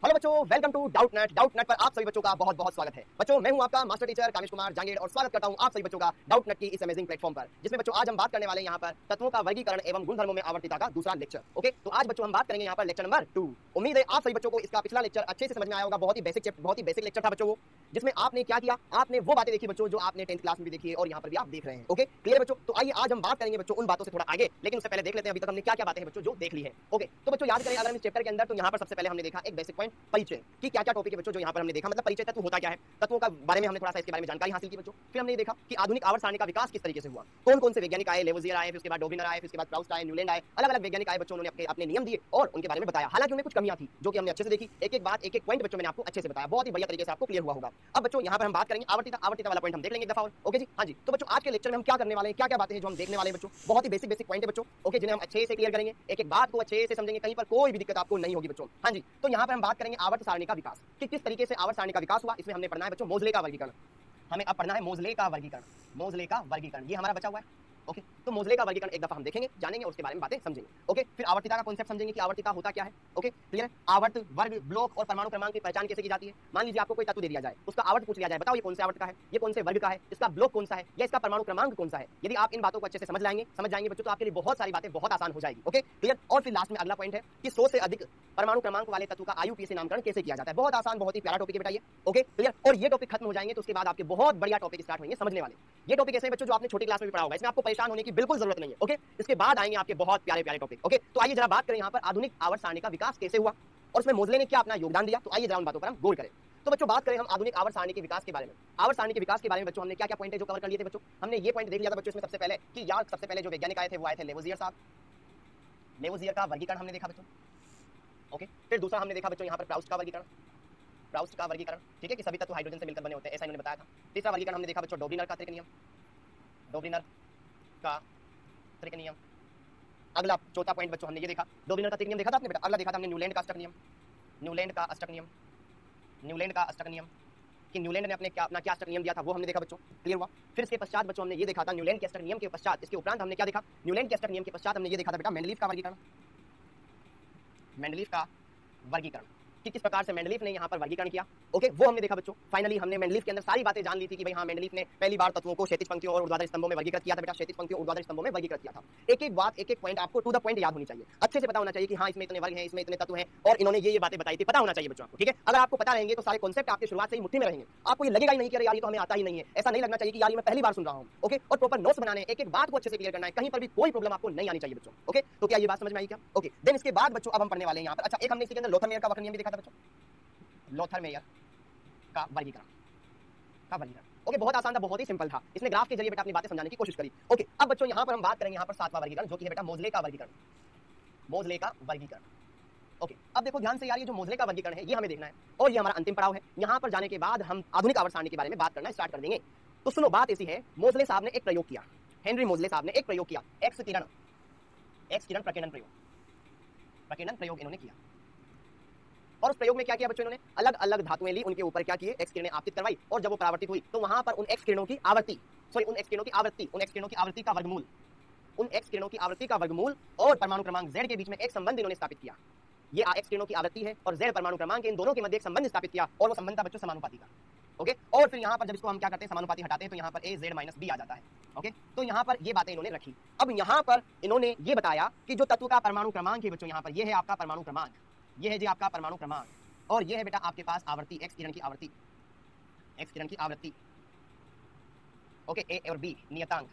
Hello बच्चों, welcome to Doubtnut. Doubtnut पर आप सभी बच्चों का बहुत बहुत स्वागत है। बच्चों, मैं हूं आपका मास्टर टीचर कामेश कुमार जांगीर और स्वागत करता हूं आप सभी बच्चों का डाउटनेट की इस अमेजिंग प्लेटफॉर्म पर, जिसमें बच्चों आज हम बात करने वाले हैं यहाँ पर तत्वों का वर्गीकरण एवं गुणधर्मों में आवर्तिता का दूसरा लेक्चर। ओके, तो आज बच्चों हम बात करेंगे यहाँ पर लेक्चर नंबर 2। उम्मीद है आप सभी बच्चों को इसका पिछला लेक्चर अच्छे से समझ में आया होगा। बहुत ही बेसिक लेक्चर था बच्चों वो, जिसमें आपने क्या किया, आपने वो बातें देखी बच्चों जो आपने 10th क्लास में भी देखी है और यहाँ पर भी आप देख रहे हैं। ओके, क्लियर बच्चों? तो आइए आज हम बात करेंगे बच्चों उन बातों से थोड़ा आगे, लेकिन उससे पहले देख लेते हैं अभी तक हमने क्या क्या बातें हैं बच्चों जो देख ली है। ओके, तो बच्चों याद करें अगर हम इस चैप्टर के अंदर, तो यहाँ पर सबसे पहले हमने देखा एक बेसिक पॉइंट परिचय की क्या क्या टॉपिक है बच्चों जो यहाँ पर हमने देखा, मतलब परिचय तत्व होता क्या है, तत्वों का बारे में हमने थोड़ा सा इसके बारे में जानकारी हासिल की बच्चों। फिर हमने देखा कि आधुनिक आवर्त सारणी का विकास किस तरीके से हुआ, कौन कौन से वैज्ञानिक आए, लेवोजियर आए, फिर उसके बाद डोबिनर आए, फिर उसके बाद प्राउस्ट आए, न्यूलैंड आए, अलग अलग वैज्ञानिक आए बच्चों, उन्होंने अपने नियम दिए और उनके बारे में बताया। हालांकि उनमें कुछ कमियां थी जो कि हमने अच्छे से देखी, एक एक बात एक एक पॉइंट बच्चों मैंने आपको अच्छे से बताया, बहुत ही बढ़िया तरीके से आपको क्लियर हुआ होगा। अब बच्चों यहाँ पर हम बात करेंगे आवर्तिता वाला पॉइंट हम देख लेंगे एक दफा और। ओके जी, हाँ जी। तो बच्चों आज के लेक्चर में हम क्या करने वाले हैं, क्या क्या बातें हैं जो हम देखने वाले हैं बच्चों, बहुत ही बेसिक पॉइंट है बच्चों। ओके, जिन्हें हम अच्छे से क्लियर करेंगे, एक एक बात को अच्छे से समझेंगे, कहीं पर कोई भी दिक्कत आपको नहीं होगी बच्चों। हाँ जी, तो यहाँ पर हम बात करेंगे आवर्त सारणी का विकास, कि किस तरीके से आवर्त सारणी का विकास हुआ। इसमें हमने पढ़ना है बच्चों मोजले का वर्गीकरण। हमें अब पढ़ना है मोजले का वर्गीकरण, ये हमारा बचा हुआ है। ओके, तो मोजले का वर्गीकरण एक दफा हम देखेंगे, जानेंगे और उसके बारे में बातें समझेंगे। ओके, फिर आवर्तिता का कांसेप्ट समझेंगे कि आवर्तिता होता क्या है। Okay, clear? आवर्त, वर्ग, ब्लॉक और परमाणु क्रमांक की पहचान कैसे की जाती है। मान लीजिए आपको कोई तत्व दे दिया जाए, उसका आवर्त पूछ लिया जाए, बताओ ये कौन से आवर्त का है, ये कौन से वर्ग का है, इसका ब्लॉक कौन सा है, या इसका परमाणु क्रमांक कौन सा है। यदि आप इन बातों को अच्छे से समझ जाएंगे बच्चों, तो आपके लिए बहुत सारी बातें बहुत आसान हो जाएगी। Okay, clear? और फिर लास्ट में अगला पॉइंट है कि 100 से अधिक परमाणु क्रमांक वाले तत्व का IUPAC से नामकरण कैसे किया जाता है। बहुत आसान, बहुत ही प्यारा टॉपिक है बेटा ये। Okay, clear? और ये टॉपिक खत्म हो जाएंगे तो उसके बाद आपके बहुत बढ़िया टॉपिक स्टार्ट होंगे समझने वाले। ये टॉपिक ऐसे बच्चों जो आपने छोटी क्लास में भी पढ़ा होगा, इसमें आपको परेशान होने की बिल्कुल जरूरत नहीं है। ओके, इसके बाद आएंगे आपके बहुत प्यारे प्यारे टॉपिक। ओके, तो आइए जरा बात करें यहाँ पर आधुनिक आवर्त सारणी का विकास कैसे हुआ और उसमें मोजले ने क्या अपना योगदान दिया। तो आइए जरा उन बातों पर हम गौर करें। तो बच्चों बात करें हम आधुनिक आवर्त सारणी के विकास के बारे में। आवर्त सारणी के विकास के बारे में बच्चों हमने क्या क्या पॉइंट है जो कवर कर लिए थे बच्चों। हमने ये पॉइंट देख लिया था बच्चों इसमें सबसे पहले कि यार सबसे पहले जो वैज्ञानिक आए थे वो आए थे लेवोजियर साहब। लेवोजियर का वर्गीकरण हमने देखा बच्चों। ओके, फिर दूसरा हमने देखा बच्चों यहाँ पर प्राउस्ट का वर्गीकरण, ठीक है, कि सभी तत्व हाइड्रोजन से मिलकर बने होते हैं, ऐसा इन्होंने बताया था। तीसरा वर्गीकरण हमने देखा बच्चों डोबिनर का त्रिक नियम। अगला चौथा पॉइंट बच्चों हमने ये देखा, डोबिनर का त्रिक नियम देखा था आपने बेटा। अगला देखा था हमने न्यूलैंड का अष्टक नियम, कि न्यूलैंड ने अपना क्या अष्टक नियम दिया था वो हमने देखा बच्चों। क्लियर हुआ? फिर इसके पश्चात बच्चों हमने ये देखा था न्यूलैंड के अष्टक नियम के पश्चात, इसके उपरांत हमने क्या देखा, न्यूलैंड के अष्टक नियम के पश्चात हमने ये देखा था बेटा मेंडलीफ का वर्गीकरण, कि किस प्रकार से मेंडलीफ ने यहाँ पर वर्गीकरण किया। ओके, वो हमने देखा बच्चों। फाइनली हमने मेंडलीफ के अंदर सारी बातें जान ली थी कि भाई हाँ, मेंडलीफ ने पहली बार तत्वों को क्षैतिज पंक्तियों और ऊर्ध्वाधर स्तंभों में वर्गीकृत किया था बेटा, क्षैतिज पंक्तियों और ऊर्ध्वाधर स्तंभों में वर्गीकृत किया था। एक एक बात एक एक पॉइंट आपको टू द पॉइंट याद होनी चाहिए, अच्छे से पता होना चाहिए कि हाँ इसमें इतने वर्ग हैं, इसमें इतने तत्व हैं और इन्होंने ये बातें बताई थी, पता होना चाहिए बच्चों आपको। ठीक है, अगर आपको पता रहेंगे तो सारे कॉन्सेप्ट आपके शुरुआत से ही मुट्ठी में रहेंगे, आपको ये लगेगा ही नहीं कि यार ये तो हमें आता ही नहीं है, ऐसा नहीं लगना चाहिए कि यार ये मैं पहली बार सुन रहा हूँ। ओके, और प्रॉपर नोट्स बनाने, एक एक बात को अच्छे से क्लियर करना है, कहीं पर भी कोई प्रॉब्लम आपको नहीं आनी चाहिए बच्चों। ओके, तो क्या ये बात समझ में आई क्या? ओके, देन इसके बाद बच्चों अब हम पढ़ने वाले हैं यहाँ पर, अच्छा एक हमने इसके अंदर लोथरमेयर का वक्र नियम भी देखा था बच्चों, लोथरमेयर का वर्गीकरण। ओके, बहुत आसान था, बहुत ही सिंपल था, इसने ग्राफ के जरिए बेटा अपनी बातें समझाने की कोशिश करी। ओके, अब बच्चों यहाँ पर हम बात करेंगे यहाँ पर सातवां वर्गीकरण जो कि है बेटा मोजले का वर्गीकरण। ओके, अब देखो ध्यान से यार, ये जो मोजले का वर्गीकरण है ये हमें देखना है और ये हमारा अंतिम पड़ाव है। यहाँ पर जाने के बाद हम आधुनिक आवर्त सारणी के बारे में बात करना स्टार्ट कर देंगे। तो सुनो, बात ऐसी है, मोजले साहब ने एक प्रयोग किया, हेनरी मोजले साहब ने एक प्रयोग किया, एक्स किरण प्रकीर्णन प्रयोग इन्होंने किया। और उस प्रयोग में क्या किया बच्चों, इन्होंने अलग अलग धातुएं ली, उनके ऊपर क्या किए, एक्स किरणें आपतित करवाई और जब वो परावर्तित हुई तो वहां पर उन एक्स किरणों की आवृत्ति का वर्गमूल और परमाणु क्रमांक Z के बीच में एक संबंध इन्होंने स्थापित किया। ये एक्स किरणों की आवृत्ति है और Z परमाणु क्रमांक, इन दोनों के मध्य एक संबंध स्थापित किया और वो संबंध था बच्चों समानुपाती का। ओके, और फिर यहाँ पर जब इसको हम क्या करते हैं, समानुपाती हटाते हैं तो यहाँ पर A Z - B आ जाता है। ओके, तो यहाँ पर ये बातें इन्होंने रखी। अब यहाँ पर इन्होंने ये बताया कि जो तत्व का परमाणु क्रमांक है बच्चों, यहाँ पर ये है आपका परमाणु क्रमांक, ये है जी आपका परमाणु क्रमांक और ये है बेटा आपके पास आवृत्ति, एक्स किरण की आवृत्ति। ओके, A और B नियतांक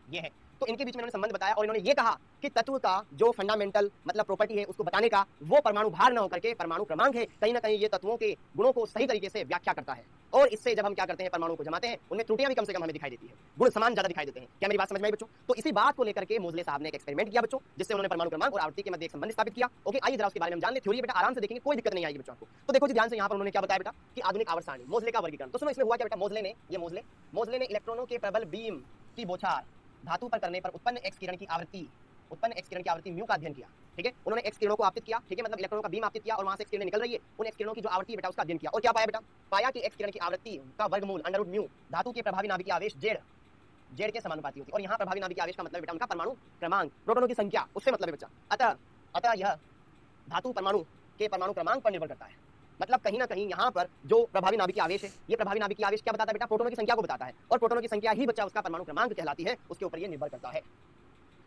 ये है। तो इनके बीच में इन्होंने संबंध बताया और इन्होंने ये कहा कि तत्व का जो फंडामेंटल मतलब प्रॉपर्टी है उसको बताने का वो परमाणु भार न होकर के परमाणु क्रमांक है, कहीं ना कहीं ये तत्वों के गुणों को सही तरीके से व्याख्या करता है और इससे जब हम क्या करते हैं, परमाणु को जमाते हैं, उनमें त्रुटियां भी कम से कम हमें दिखाई देती है, गुण समान ज्यादा दिखाई देते हैं। क्या मेरी बात समझ में आई बच्चों? तो इसी बात को लेकर के मोजले साहब ने एक एक्सपेरिमेंट किया बच्चों, जिससे उन्होंने परमाणु क्रमांक और आवृत्ति के मध्य एक संबंध स्थापित किया। ओके, आइए जरा उसके बारे में हम जान ले, थ्योरी बेटा आराम से देखेंगे, कोई दिक्कत नहीं आएगी बच्चों आपको। तो देखो जी ध्यान से, यहाँ पर उन्होंने क्या बताया बेटा कि आधुनिक आवर्त सारणी मोजले का वर्गीकरण। तो सुनो, इसमें हुआ क्या बेटा, मोजले ने इलेक्ट्रॉनों के प्रबल बीम की बौछार धातु पर करने पर उत्पन्न एक्स किरण की आवृत्ति म्यू का अध्ययन किया। ठीक है, उन्होंने एक्स किरणों को आपतित किया, ठीक है, मतलब इलेक्ट्रॉनों का बीम आपतित किया और वहां से एक्स किरणें निकल रही है, उन एक्स किरणों की जो आवृत्ति बेटा उसका अध्ययन किया और क्या पाया बेटा, पाया कि एक्स किरण की आवृत्ति का वर्गमूल अंडर रूट म्यू धातु के प्रभावी नाभिकीय आवेश जेड के समानुपाती होती है। और यहाँ प्रभावी नाभिकीय आवेश का मतलब बेटा उनका परमाणु क्रमांक, प्रोटॉनों की संख्या, उससे मतलब है बच्चा। अतः यह धातु परमाणु के परमाणु क्रमांक पर निर्भर करता है। मतलब कहीं ना कहीं यहाँ पर जो प्रभावी नाभिकीय आवेश है, ये प्रभावी नाभिकीय आवेश क्या बताता है बेटा? प्रोटोनों की संख्या को बताता है, और प्रोटोनों की संख्या ही बच्चा उसका परमाणु क्रमांक कहलाती है, उसके ऊपर ये निर्भर करता है।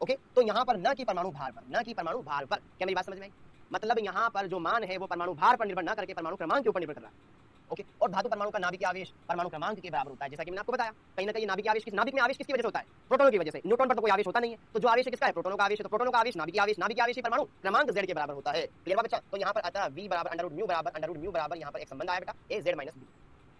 ओके, तो यहाँ पर न कि परमाणु भार पर, न कि परमाणु भार पर, क्या मेरी बात समझ में आई? मतलब यहाँ पर जो मान है वो परमाणु भार पर निर्भर ना करके परमाणु क्रमांक के ऊपर निर्भर कर रहा है। ओके, और धातु परमाणु का नाभिकीय आवेश परमाणु क्रमांक के बराबर होता है, जैसा कि मैंने आपको बताया। कहीं ना कहीं नाभिकीय आवेश नाभिक में आवेश किसकी वजह से होता है? प्रोटोनों की वजह से। न्यूट्रॉन पर तो कोई आवेश होता नहीं है, तो जो आवेश है किसका है? प्रोटोनों का आवेश है। तो प्रोटोनों का आवेश नाभिकीय आवेश ही परमाणु क्रमांक z के बराबर होता है। क्लियर बच्चा? तो यहाँ पर अतः v बराबर √μ बराबर यहाँ पर एक संबंध आया बेटा, a z - b।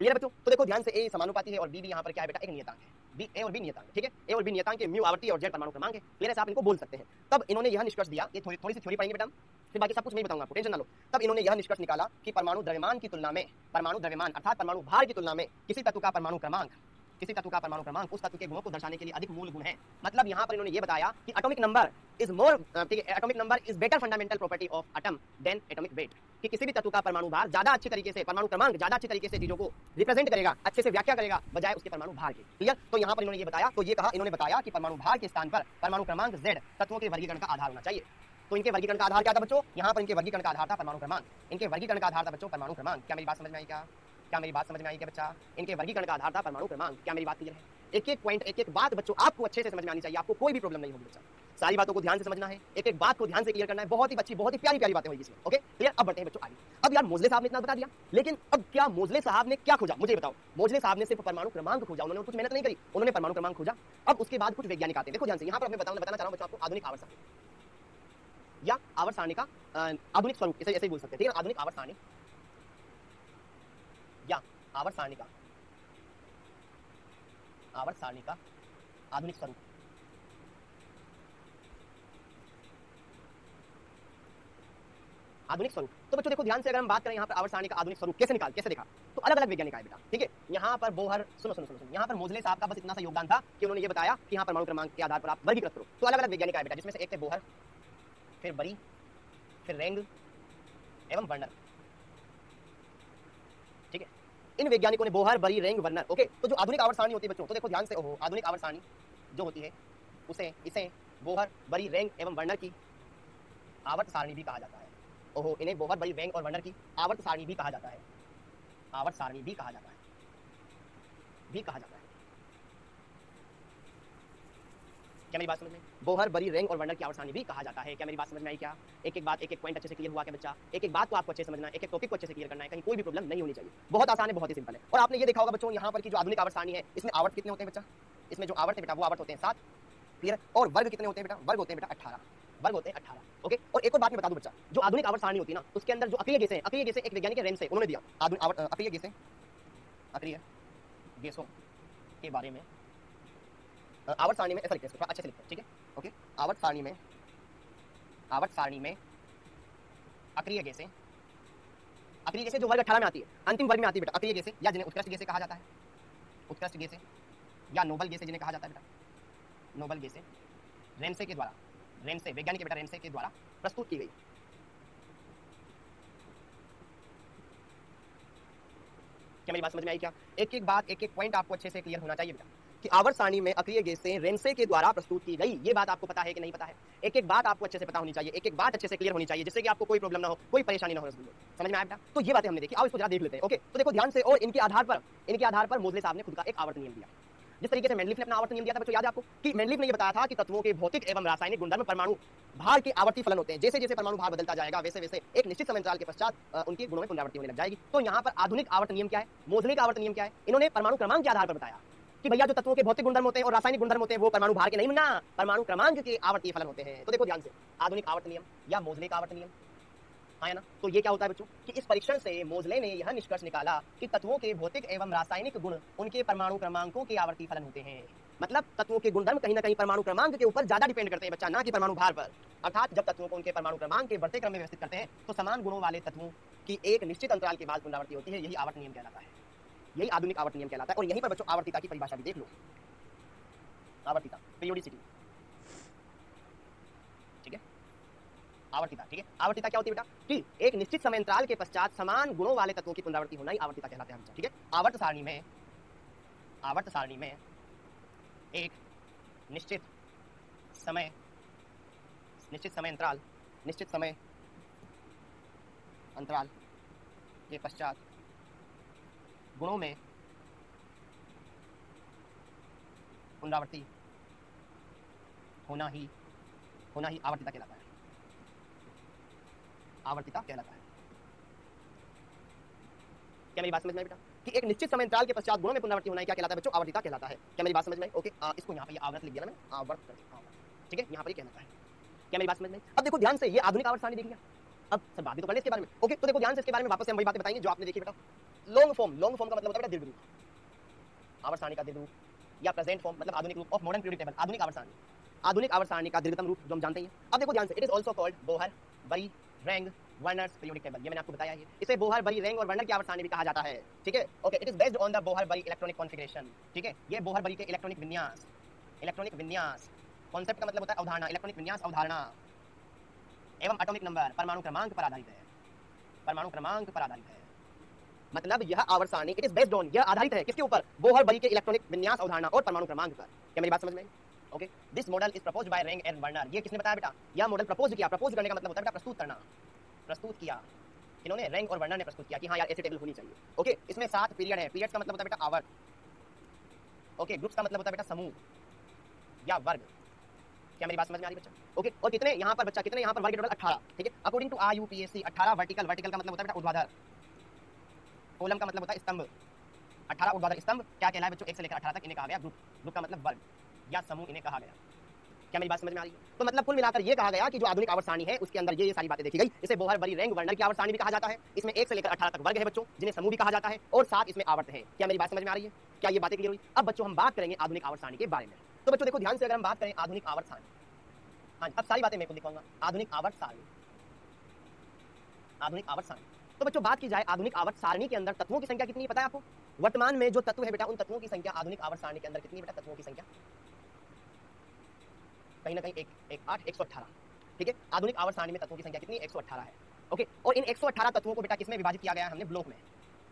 क्लियर है बच्चों? तो देखो ध्यान से a समानुपाती है और b भी यहाँ पर क्या है बेटा? एक नियतांक है। a और b नियतांक, ठीक है? a और b नियतांक के म्यू आवर्ती और z परमाणु क्रमांक है। क्लियर है? आप इनको बोल सकते हैं। तब इन्होंने यह निष्कर्ष दिया, ये थोड़ी सी थ्योरी पढ़ेंगे बेटा, फिर बाकी सब कुछ नहीं बताऊंगा आपको, टेंशन ना लो। तब इन्होंने यह निष्कर्ष निकाला कि परमाणु द्रव्यमान की तुलना में, परमाणु द्रव्यमान अर्थात परमाणु भार की तुलना में किसी तत्व का परमाणु क्रमांक उस तत्व के गुणों को दर्शाने के लिए अधिक मूल गुण है। मतलब यहाँ पर इन्होंने ये बताया कि atomic number is better fundamental property of atom than atomic weight, कि किसी भी तत्व का परमाणु भार ज्यादा अच्छी तरीके से, परमाणु क्रमांक ज्यादा अच्छी तरीके से चीजों को रिप्रेजेंट करेगा, अच्छे से व्याख्या करेगा बजाय उसके परमाणु भार के। क्लियर? तो यहाँ पर इन्होंने ये बताया, तो ये कहा, इन्होंने बताया कि परमाणु भार के स्थान पर परमाणु क्रमांक z तत्वों के वर्गीकरण का आधार होना चाहिए। तो इनके वर्गीकरण का आधार क्या था बच्चों? यहाँ पर इनके वर्गीकरण का आधार था परमाणु क्रमांक। इनके वर्गीकरण का आधार था बच्चों परमाणु क्रमांक। क्या मेरी बात समझ में आई? क्या मेरी बात समझ में आई क्या बच्चा? इनके वर्गीकरण का आधार था परमाणु क्रमांक। क्या मेरी बात क्लियर है? एक एक पॉइंट, एक एक बात बच्चों आपको अच्छे से समझ में आनी चाहिए, आपको कोई भी प्रॉब्लम नहीं होगी बच्चा। सारी बातों को ध्यान से समझना है, एक एक बात को ध्यान से क्लियर करना है। बहुत ही अच्छी, बहुत ही प्यारी प्यारी बातें होगी इसमें। Okay clear? अब बढ़ते हैं बच्चों आगे। अब यार मोजले साहब ने इतना बता दिया, लेकिन अब क्या मोजले साहब ने क्या खोजा? मुझे बताओ। मोजले साहब ने सिर्फ परमाणु क्रमांक खोजा, उन्होंने कुछ मेहनत नहीं करी, उन्होंने परमाणु क्रमांक खोजा। अब उसके बाद कुछ वैज्ञानिक आते हैं। देखो ध्यान से, यहाँ पर मैं बताना चाह रहा हूँ बच्चों आपको आधुनिक आवर्त सारणी या आवर्त सारणी का आधुनिक स्वरूप, इसे ऐसे ही बोल सकते हैं, ठीक है? आधुनिक आवर्त सारणी या आवर्त सारणी का आधुनिक स्वरूप। आधुनिक स्वरूप, तो बच्चों देखो ध्यान से, अगर हम बात करें यहाँ पर आवर्त सारणी का आधुनिक स्वरूप कैसे देखा, तो अलग अलग वैज्ञानिक आए बेटा, ठीक है? यहाँ पर बोहर, सुनो, यहाँ पर मोजले साहब का बस इतना सा योगदान था कि उन्होंने ये बताया कि यहाँ परमाणु क्रमांक के आधार पर आप वर्गीकृत करो। तो अलग अलग वैज्ञानिक आए बेटा, जिसमें से एक थे बोहर, फिर बरी, फिर रेंग एवं वर्नर, ठीक है? इन वैज्ञानिकों ने बोहर, बरी, रेंग, वर्नर, ओके? तो जो आधुनिक आवर्त सारणी होती है बच्चों, तो देखो ध्यान से, ओहो, आधुनिक आवर्त सारणी जो होती है इसे बोहर, बरी, रेंग एवं वर्नर की आवर्त सारणी भी कहा जाता है। ओहो, इन्हें बोहर, बरी, रेंग और वर्नर की आवर्त सारणी भी कहा जाता है। आवर्त सारणी भी कहा जाता है। क्या मेरी बात समझ में? बोहर, बरी, रेंग और वर्नर की आवर्त सारणी भी कहा जाता है। क्या मेरी बात समझ में आई? क्या एक एक बात, एक एक पॉइंट अच्छे से क्लियर हुआ क्या बच्चा? एक एक बात को आपको अच्छे से समझना है, एक एक टॉपिक को अच्छे से क्लियर करना है, कहीं कोई भी प्रॉब्लम नहीं होनी चाहिए। बहुत आसान है, बहुत ही सिंपल है। और आपने ये देखा होगा बच्चों, यहाँ पर की जो आधुनिक आवर्त सारणी है, इसमें आवर्त कितने होते हैं बच्चा? इसमें जो आवर्त है बेटा, वो आवर्त होते हैं 7। क्लियर? और वर्ग कितने होते हैं बेटा? वर्ग होते हैं बेटा 18। वर्ग होते हैं 18। ओके? और एक और बात मैं बता दूं बच्चा, जो आधुनिक आवर्त सारणी होती है ना, उसके अंदर जो अक्रिय गैसें एक वैज्ञानिक रेंज से उन्होंने दिया अक्रिय गैसों के बारे में आवर्त सारणी में ऐसा लिखते हैं, थोड़ा अच्छे से लिखते हैं, ठीक है? ओके? आवर्त सारणी में अक्रिय गैसें जो वर्ग 18 में आती है, अंतिम वर्ग में आती है बेटा, अक्रिय गैसें, या जिन्हें उत्कृष्ट गैसें कहा जाता है, उत्कृष्ट गैसें या नोबल गैसें जिन्हें कहा जाता है बेटा, नोबल गैसें रेंसे के द्वारा, रेंसे वैज्ञानिक बेटा, रेंसे के द्वारा प्रस्तुत की गई। क्या मेरी बात समझ में आई? क्या एक एक बात, एक एक पॉइंट आपको अच्छे से क्लियर होना चाहिए बेटा, कि आवर्त सारणी में अक्रिय गैसें रेंसे के द्वारा प्रस्तुत की गई। ये बात आपको पता है कि नहीं पता है? एक एक बात आपको अच्छे से पता होनी चाहिए, एक एक बात अच्छे से क्लियर होनी चाहिए, जिससे कि आपको कोई प्रॉब्लम ना हो, कोई परेशानी ना हो। समझ में आया बेटा? तो ये बातें हमने देखी, आओ इसको जरा देख लेते हैं। ओके? तो देखो ध्यान से, और इनके आधार पर मोजले साहब ने खुद का एक आवर्त नियम दिया। जिस तरीके से मेंडलीफ ने अपना आवर्त नियम दिया था बच्चों, याद है आपको कि मेंडलीफ ने ये बताया था कि तत्वों के भौतिक एवं रासायनिक गुणधर्म परमाणु भार के आवर्ती फलन होते हैं। जैसे जैसे परमाणु भार बदलता जाएगा, वैसे वैसे एक निश्चित समय अंतराल के पश्चात उनके गुणों में पुनरावृत्ति होने लग जाएगी। तो यहाँ पर आधुनिक आवर्त नियम क्या है, मोजले का आवर्त नियम क्या है? इन्होंने परमाणु क्रमांक के आधार पर बताया कि भैया जो तत्वों के भौतिक गुणधर्म होते हैं और रासायनिक गुणधर्म होते हैं, वो परमाणु भार के नहीं बनना, परमाणु क्रमांक के आवर्तीय फलन होते हैं। तो देखो ध्यान से, आधुनिक आवर्त नियम या मोजले का आवर्त नियम, हाँ ना? तो ये क्या होता है बच्चों, कि इस परीक्षण से मोजले ने यह निष्कर्ष निकाला कि तत्वों के भौतिक एवं रासायनिक गुण उनके परमाणु क्रमांकों के आवर्ती फलन होते हैं। मतलब तत्वों के गुणधर्म कहीं ना कहीं परमाणु क्रमांक के ऊपर ज्यादा डिपेंड करते हैं बच्चा, ना कि परमाणु भार पर। अर्थात जब तत्वों को उनके परमाणु क्रमांक के बढ़ते क्रम में व्यवस्थित करते हैं, तो समान गुणों वाले तत्वों की एक निश्चित अंतराल के बाद पुनरावृत्ति होती है। यही आवर्त नियम कहलाता है, यही आधुनिक आवर्त नियम कहलाता है। और यहीं पर बच्चों आवर्तिता की परिभाषा भी देख लो, आवर्तिता, पीरियोडिसिटी, ठीक है? आवर्तिता, ठीक है? आवर्तिता क्या होती है बेटा, कि एक निश्चित समय अंतराल के पश्चात समान गुणों वाले तत्वों की पुनरावृत्ति होना ही आवर्तिता कहलाता है बच्चा, ठीक है? आवर्त सारणी में एक निश्चित समय अंतराल, निश्चित समय अंतराल के पश्चात गुणों में पुनरावृत्ति होना ही आवर्तिता कहलाता है। आवर्तिता कहलाता है। क्या मेरी बात समझ में आई बेटा कि एक निश्चित समय अंतराल के पश्चात गुणों में पुनरावृत्ति होना क्या कहलाता है बच्चों? आवर्तिता कहलाता है। क्या मेरी बात समझ में आई? ओके, इसको यहाँ पर ये आवर्त लिख दिया ना मैं, आवर्त कर दिया, ठीक है, यहाँ पर ये कहलाता है। क्या मेरी बात समझ में आई? अब देखो ध्यान से, ये आधुनिक आवर्त सारणी देख लिया, अब सब बात भी तो कर ले इसके बारे में। ओके, तो देखो ध्यान से इसके बारे में वापस से हम वही बातें बताएंगे जो आपने देखी बेटा। लॉन्ग फॉर्म का मतलब होता है बेटा दीर्घ रूप, आवर्त सारणी का दीर्घ रूप, या प्रेजेंट फॉर्म मतलब आधुनिक रूप ऑफ मॉडर्न पीरियोडिक टेबल, आधुनिक आवर्त सारणी का दीर्घतम रूप जो हम जानते हैं। अब देखो ध्यान से, it is also called Bohr, बरी, रैंग, वर्नर्स पीरियोडिक टेबल, ये मैंने आपको बताया है। इसे बोहर, बरी, रैंग और वर्नर की आवर्त सारणी भी कहा जाता है, ठीक है। Okay, it is based on the Bohr बरी इलेक्ट्रॉनिक कॉन्फ़िगरेशन, ठीक है। ये बोहर बरी के इलेक्ट्रॉनिक विन्यास कॉन्सेप्ट का मतलब होता है अवधारणा, इलेक्ट्रॉनिक विन्यास अवधारणा एवं एटॉमिक नंबर परमाणु क्रमांक पर आधारित है, मतलब यह आवर्त सारणी इट इज बेस्ड ऑन, यह आधारित है किसके ऊपर? बोहर बरी के इलेक्ट्रॉनिक विन्यास अवधारणा और परमाणु क्रमांक पर। क्या मेरी बात समझ में आई? Okay, this model is proposed by Rang and Werner, ये किसने बताया बेटा? यह मॉडल प्रपोज किया, प्रपोज करने का मतलब होता है बेटा प्रस्तुत करना, प्रस्तुत किया इन्होंने, रैंग और वर्नर ने प्रस्तुत किया कि हाँ यार ऐसे टेबल होनी चाहिए। ओके, इसमें 7 पीरियड है, पीरियड्स का मतलब होता है बेटा आवर्त। ओके, ग्रुप्स का मतलब होता है बेटा समूह या वर्ग। क्या मेरी बात समझ में आ रही है बच्चा? ओके, और कितने यहाँ पर बच्चा, कितने यहाँ पर वर्ग टोटल 18, ठीक है। अकॉर्डिंग टू IUPAC 18 वर्टिकल का मतलब होता है बेटा ऊर्ध्वाधर, कॉलम का मतलब होता है स्तंभ, 18 ऊर्ध्वाधर स्तंभ क्या कहलाए बच्चों? 1 से लेकर 18 तक इन्हें कहा गया ग्रुप का मतलब वर्ग या समूह इन्हें कहा गया। क्या मेरी बात समझ में आ रही है? तो मतलब कुल मिलाकर ये कहा गया कि जो आधुनिक आवर्त सारणी है उसके अंदर ये सारी बातें देखी गई। इसे बोहर, बरी, रैंग, वर्नर की आवर्त सारणी भी कहा जाता है। इसमें 1 से लेकर 18 तक वर्ग है बच्चों, जिन्हें समूह भी कहा जाता है, और 7 इसमें आवर्त है। क्या मेरी बात समझ में आ रही है? क्या ये बातें क्लियर हुई? अब बच्चों हम बात करेंगे आधुनिक आवर्त सारणी के बारे में। तो बच्चों देखो ध्यान से, अगर हम बात करें आधुनिक आवर्त सारणी, हाँ अब सारी बातें मेरे को दिखाऊंगा। आधुनिक आवर्त सारणी, तो बच्चों बात की जाए आधुनिक आवर्त सारणी के अंदर तत्वों की संख्या कितनी है पता है आपको? वर्तमान में जो तत्व है बेटा, उन तत्वों की संख्या आधुनिक आवर्त सारणी के अंदर कितनी है बेटा? तत्वों की संख्या कहीं ना कहीं 118, ठीक है। आधुनिक आवर्त सारणी में तत्वों की संख्या कितनी? 118 है। ओके, और इन 118 तत्वों को बेटा किसमें विभाजित किया गया है? हमने ब्लॉक में।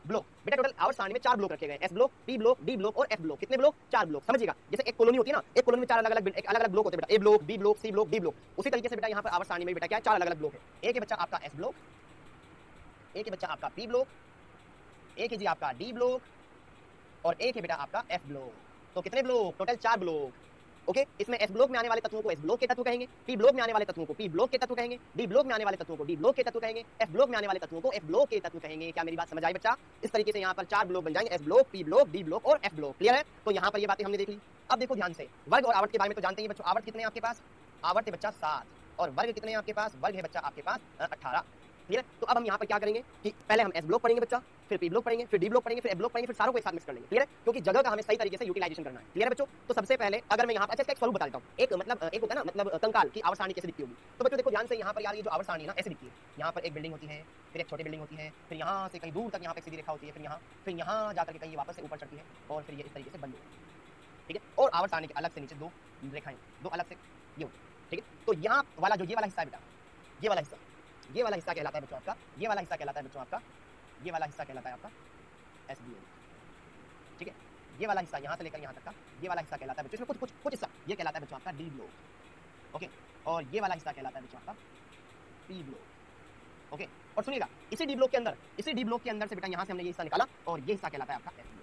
ब्लॉक बेटा टोटल आवर्त सारणी में 4 ब्लॉक रखे गए, S block, P block, D block और एफ ब्लॉक। कितने ब्लॉक? 4 ब्लॉक। समझिएगा, जैसे एक कॉलोनी होती है ना, एक कॉलोनी में 4 अलग अलग ब्लॉक होते हैं बेटा, A block, B block, C block, D block. उसी तरीके से बेटा यहाँ पर आवर्त सारणी में बेटा क्या है? 4 अलग अलग ब्लॉक है। एक है बच्चा आपका एस ब्लॉक, एक है बच्चा आपका पी ब्लॉक, एक है जी आपका डी ब्लॉक, और एक है बेटा आपका एफ ब्लॉक। तो कितने ब्लॉक? Total 4 block. ओके, इसमें एस ब्लॉक में आने वाले तत्वों को एस ब्लॉक के तत्व कहेंगे, पी ब्लॉक में आने वाले तत्वों को पी ब्लॉक के तत्व कहेंगे, डी ब्लॉक में आने वाले तत्वों को डी ब्लॉक के तत्व कहेंगे, एफ ब्लॉक में आने वाले तत्वों को एफ ब्लॉक के तत्व कहेंगे। क्या मेरी बात समझ आई बच्चा? इस तरीके से यहाँ पर 4 ब्लॉक बन जाएंगे, S block, P block, D block और एफ ब्लॉक। क्लियर है? तो यहाँ पर ये बातें हमने देख ली। अब देखो ध्यान से, वर्ग और आवर्त के बारे में तो जानते ही बच्चों। आवर्त कितने हैं आपके पास? आवर्त है बच्चा 7, और वर्ग कितने हैं आपके पास? वर्ग है बच्चा आपके पास 18। क्लियर? तो अब हम यहाँ पर क्या करेंगे कि पहले हम एस ब्लॉक पढ़ेंगे बच्चा, फिर पी ब्लॉक पढ़ेंगे, फिर डी ब्लॉक पढ़ेंगे, फिर एफ ब्लॉक पढ़ेंगे, फिर सारों को एक साथ मिक्स कर लेंगे। क्लियर है? क्योंकि जगह का हमें सही तरीके से यूटिलाइजेशन करना है। क्लियर है बच्चों? तो सबसे पहले अगर मैं यहाँ पर इसका एक स्वरूप बता देता हूँ, एक मतलब एक होता है ना, मतलब कंकाल की आवर्त सारणी कैसे दिखती होगी। तो बच्चों देखो ध्यान से, यहाँ पर यार ये जो आवर्त सारणी ना ऐसे दिखती है। यहाँ पर एक बिल्डिंग होती है, फिर एक छोटी बिल्डिंग होती है, फिर यहाँ से कहीं दूर तक यहाँ पे सीधी रेखा होती है, फिर यहाँ जाकर के कहीं वापस से ऊपर चढ़ती है, और फिर ये इस तरीके से बंद होती है। ठीक है? और आवर्त सारणी के अलग से नीचे 2 रेखाएं, 2 अलग से ये होती है। ठीक है? तो यहाँ वाला जो ये वाला हिस्सा है बेटा, ये वाला हिस्सा कहलाता है बच्चों आपका, ये वाला हिस्सा कहलाता है बच्चों आपका, ये वाला हिस्सा कहलाता है आपका एसबीओ। ठीक है? ये वाला हिस्सा यहाँ से लेकर यहाँ तक का, ये वाला हिस्सा कहलाता है बच्चों, इसमें कुछ हिस्सा ये कहलाता है बच्चों आपका डी ब्लॉक। ओके, और ये वाला हिस्सा कहलाता है बच्चों आपका पी ब्लॉक। ओके, और सुनिएगा, इसी डी ब्लॉक के अंदर से बेटा यहाँ से हमने ये हिस्सा निकाला, और ये हिस्सा कहलाता है आपका एफ ब्लॉक।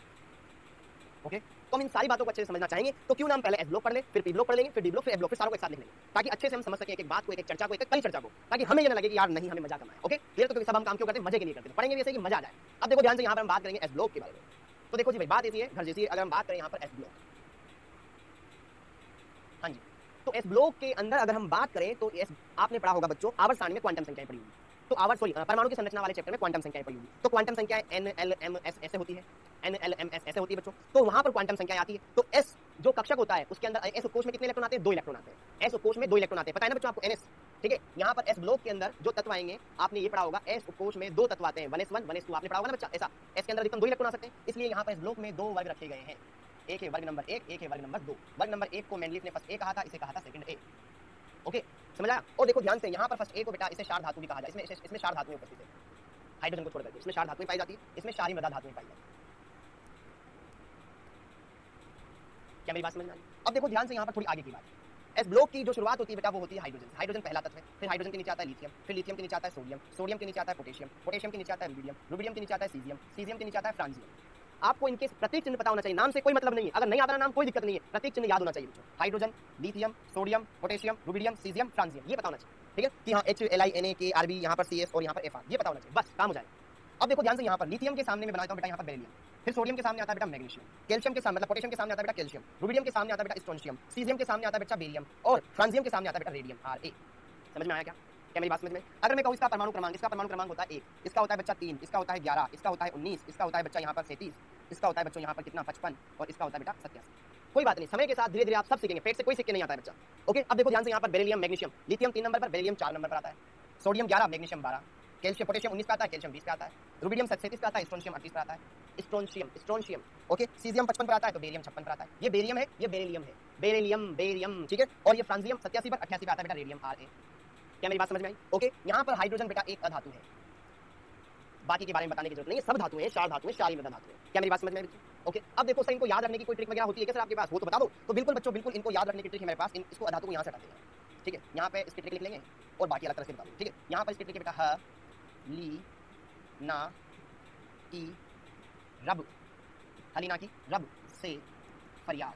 ओके, तो हम इन सारी बातों को अच्छे से समझना चाहेंगे, तो क्यों ना हम पहले एस ब्लॉक पढ़ ले, फिर पी ब्लॉक पढ़ लेंगे, फिर डी ब्लॉक, फिर एफ ब्लॉक, फिर सारों को एक साथ लिख लेंगे, ताकि अच्छे से हम समझ सकें एक एक बात को, एक एक चर्चा को, एक कई चर्चा को, ताकि हमें ये ना लगे कि यार नहीं हमें मजा करना है। Okay, clear? तो क्योंकि सब हम काम क्यों करते हैं? मजे के लिए करते हैं, पढ़ेंगे भी ऐसे कि मजा आ जाए। अब देखो ध्यान से, यहाँ पर हम बात करेंगे एस ब्लॉक के बारे में। तो देखो जी भाई, बात ऐसी है घर जैसी, अगर हम बात करें यहाँ पर एस ब्लॉक, हाँ जी, तो एस ब्लॉक के अंदर अगर हम बात करें तो आपने पढ़ा होगा बच्चों, आवर्त सारणी में क्वांटम संख्याएं पढ़ी होगी। तो परमाणु की संरचना वाले चैप्टर में क्वांटम संख्याएं पढ़ी होगी। तो क्वांटम संख्याएं NLMS ऐसे होती है, NLMS ऐसे होती है बच्चों। तो वहां पर क्वांटम संख्याएं आती है। तो एस जो कक्षक होता है उसके अंदर एस कोश में कितने इलेक्ट्रॉन आते हैं? 2 इलेक्ट्रॉन आते हैं। एस कोश में 2 इलेक्ट्रॉन आते हैं, पता है ना बच्चों आपको? NS। ठीक है, यहाँ पर एस ब्लॉक के अंदर जो तत्व आएंगे आपने ये पढ़ा होगा, एस कोश में 2 तत्व आते हैं, 1s1 1s2, आपने पढ़ा होगा ना बच्चा ऐसा। एस के अंदर अधिकतम 2 इलेक्ट्रॉन आ सकते हैं, इसलिए यहाँ पर एस ब्लॉक में 2 वर्ग रखे गए हैं। एक है वर्ग नंबर 1, एक है वर्ग नंबर 2। वर्ग नंबर 1 को मेंडलीफ ने फर्स्ट ए कहा था, इसे कहा था सेकंड ए। ओके, समझ आया? और देखो ध्यान से, यहाँ पर फर्स्ट ए को बेटा इसे क्षार धातु भी कहा जाए, इसमें क्षार धातुएं उपस्थित है, हाइड्रोजन को छोड़ करके इसमें क्षार धातुएं पाई जाती है, इसमें क्षारीय मृदा धातुएं पाई जाती है। क्या मेरी बात समझ में आई? अब देखो ध्यान से, यहाँ पर थोड़ी आगे की बात, एस ब्लॉक की जो शुरुआत होती है बेटा वो होती है हाइड्रोजन। हाइड्रोजन पहला तत्व है, फिर हाइड्रोजन के नीचे आता है लिथियम, फिर लिथियम के नीचे आता है सोडियम, सोडियम के नीचे आता है पोटेशियम, पोटेशियम के नीचे आता है रुबिडियम, रुबिडियम के नीचे आता है सीजियम, सीजियम के नीचे आता है फ्रांजियम। आपको इनके प्रतीक चिन्ह पता होना चाहिए, नाम से कोई मतलब नहीं है, अगर नहीं आता नाम कोई दिक्कत नहीं है, प्रतीक चिन्ह याद होना चाहिए बच्चों। Hydrogen, lithium, sodium, potassium, rubidium, caesium, francium, ये पता होना चाहिए, ठीक है कि हाँ HLiNaKRb यहाँ पर CS और यहाँ पर Fr, ये पता होना चाहिए, बस काम हो जाएगा। अब देखो ध्यान से यहाँ पर लिथियम के सामने में बनाता हूँ बेटा यहाँ पर बेरिलियम, फिर सोडियम के सामने आता है बेटा मैग्नीशियम, कैल्शियम के सामने मतलब पोटेशियम के सामने आता है बेटा कैल्शियम, रुबिडियम के सामने आता है बेटा स्ट्रोंशियम, सीजियम के सामने आता है बेटा बेरियम और फ्रांजियम के सामने आता है बेटा रेडियम Ra। समझ में आया क्या मेरी बात समझ में? अगर मैं कहूँ इसका परमाणु क्रमांक, इसका परमाणु क्रमांक होता है 1, इसका होता है बच्चा 3, इसका होता है 11, इसका होता है 19, इसका होता है बच्चा यहाँ पर 37, इसका होता है बच्चों यहाँ पर कितना 55 और इसका होता है बेटा 87। कोई बात नहीं, समय के साथ धीरे धीरे आप सब सीखेंगे, पेट से कोई सीख के नहीं आता है बच्चा। ओके, अब देखो ध्यान से यहाँ पर बेरिलियम मैग्नीशियम, लिथियम 3 नंबर पर, बेरिलियम 4 नंबर पर आता है, सोडियम 11, मैग्नीशियम 12, कैल्शियम पोटेशियम 19 का आता है, कैल्शियम 20 का आता है, रुबिडियम 37 का आता है, स्ट्रोंशियम 38 का आता है, स्ट्रोंशियम ओके, सीजियम 55 पर आता है, तो बेरियम 56 पर आता है। ये बेरियम है, ये बेरिलियम है, बेरियम ठीक है। और ये फ्रांजियम 87 पर 88 पर आता है बेटा रेडियम Ra। क्या मेरी बात समझ में आई? ओके, यहाँ पर हाइड्रोजन बेटा एक अधातु है, बाकी के बारे में बताने की जरूरत नहीं है, सब धातुएं हैं, 4 धातुएं, 4 ही मृदा धातुएं। क्या मेरी बात समझ में आई? ओके, अब देखो सर इनको याद रखने की कोई ट्रिक वगैरह होती है क्या सर आपके पास? वो तो बता दो। तो बिल्कुल बच्चों, बिल्कुल इनको याद रखने की ट्रिक है मेरे पास। इसको अधातु को यहाँ से हटाते हैं, ठीक है, यहाँ पे इसकी ट्रिक लिख लेंगे और बाकी अलग तरह से बता दो, ठीक है। यहाँ पर इसकी ट्रिक है बेटा ह ली ना की रब, हलीना की रब से फरियाद,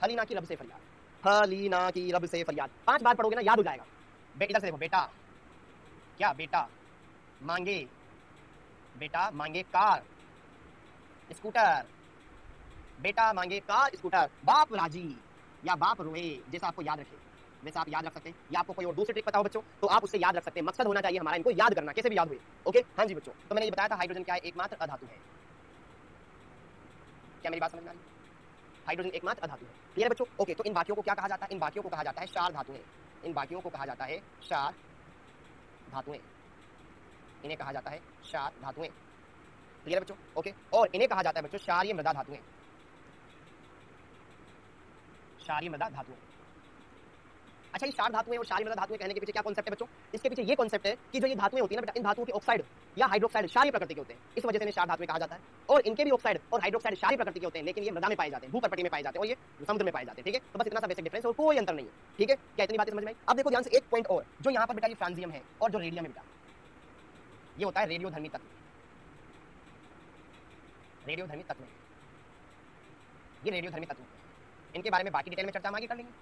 हलीना की रब से फरियाद, हलीना की रब से फरियाद। 5 बार पढ़ोगे ना याद हो जाएगा। इधर से देखो, बेटा क्या, बेटा मांगे कार स्कूटर, बेटा मांगे कार स्कूटर, बाप राजी या बाप रोए, जैसा आपको याद रखे वैसा आप याद रख सकते हैं। या आपको कोई और दूसरी ट्रिक पता हो बच्चों तो आप उससे याद रख सकते हैं। मकसद होना चाहिए हमारा इनको याद करना, कैसे भी याद हुए। ओके, हाँ जी बच्चों, तो मैंने ये बताया था हाइड्रोजन क्या है, एकमात्र अधातु है। क्या मेरी बात समझ में आई? हाइड्रोजन एकमात्र अधातु है, क्लियर है बच्चों? ओके, तो इन बाकियों को क्या कहा जाता है? इन बाकियों को कहा जाता है क्षार धातुएं। इन बाकियों को कहा जाता है क्षार धातुएं, इन्हें कहा जाता है क्षार धातुएं, क्लियर है बच्चों? ओके, और इन्हें कहा जाता है बच्चों क्षारीय मृदा धातुएं, क्षारीय मृदा धातुएं। अच्छा, ये क्षार धातुएं और क्षारीय मृदा धातुएं कहने के पीछे क्या कॉन्सेप्ट है बच्चों? इसके पीछे ये कॉन्सेप्ट है कि जो ये धातुएं होती है ना बेटा, इन धातुओं के ऑक्साइड या हाइड्रोक्साइड क्षारीय प्रकृति के होते हैं, इस वजह से इन्हें क्षार धातुएं कहा जाता है। और इनके भी ऑक्साइड और हाइड्रोक्साइड क्षारीय प्रकृति के होते हैं, लेकिन ये मृदा में पाए जाते हैं, भूपर्पटी में पाए जाते हैं और ये समुद्र में पाए जाते हैं, ठीक है। तो बस इतना सा बेसिक डिफरेंस और कोई अंतर नहीं है, ठीक है। क्या इतनी बातें समझ में आई? अब देखो ध्यान से एक पॉइंट और, जो यहाँ पर बेटा ये फ्रांजियम है और जो रेडियम है बेटा, ये होता है रेडियोधर्मी तत्व, रेडियोधर्मी तत्व, ये रेडियोधर्मी तत्व। इनके बारे में बाकी डिटेल में चर्चा हम आगे कर लेंगे।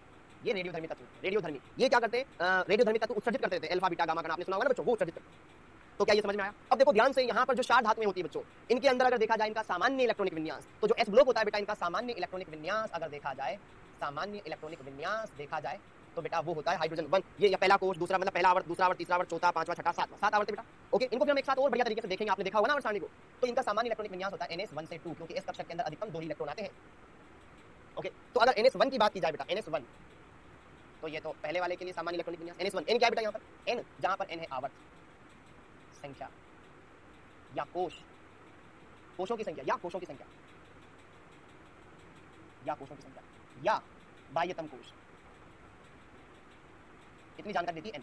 ये रेडियोधर्मी तत्व, रेडियोधर्मी, ये क्या करते हैं? रेडियोधर्मी तत्व उत्सर्जित करते थे, अल्फा बीटा गामा कण आपने सुना होगा ना बच्चों, वो उत्सर्जित करते हैं। तो क्या ये समझ में आया? अब देखो ध्यान से, यहाँ पर जो क्षार धातुएं होती है बच्चों, इनके अंदर अगर देखा जाए इनका सामान्य इलेक्ट्रॉनिक विन्यास, तो जो एस ब्लॉक होता है बेटा, इनका सामान्य इलेक्ट्रॉनिक विन्यास अगर देखा जाए, सामान्य इलेक्ट्रॉनिक विन्यास देखा जाए तो बेटा वो होता है हाइड्रोजन 1। ये पहला कोष, दूसरा मतलब पहला आवर्त, दूसरा आवर्त, तीसरा आवर्त, चौथा, पांचवा, छठा, सातवां, 7 आवर्त बेटा। ओके, इनको भी हम एक साथ और बढ़िया तरीके से देखेंगे, आपने देखा होगा ना आवर्त सारणी को। तो इनका सामान्य इलेक्ट्रॉनिक विन्यास होता है NS1 से 2, क्योंकि इस कक्षक के अंदर अधिकतम 2 ही इलेक्ट्रॉन आते हैं। ओके, तो अगर NS1 की बात की जाए बेटा, NS1, तो ये तो पहले वाले के लिए सामान्य इलेक्ट्रॉनिक विन्यास NS1। N क्या है बेटा यहाँ पर? N, जहां पर N है आवर्त संख्या या कोश, कोशों की संख्या या कोशों की संख्या या कोशों की संख्या या बाह्यतम कोश, इतनी जानकारी देती है N।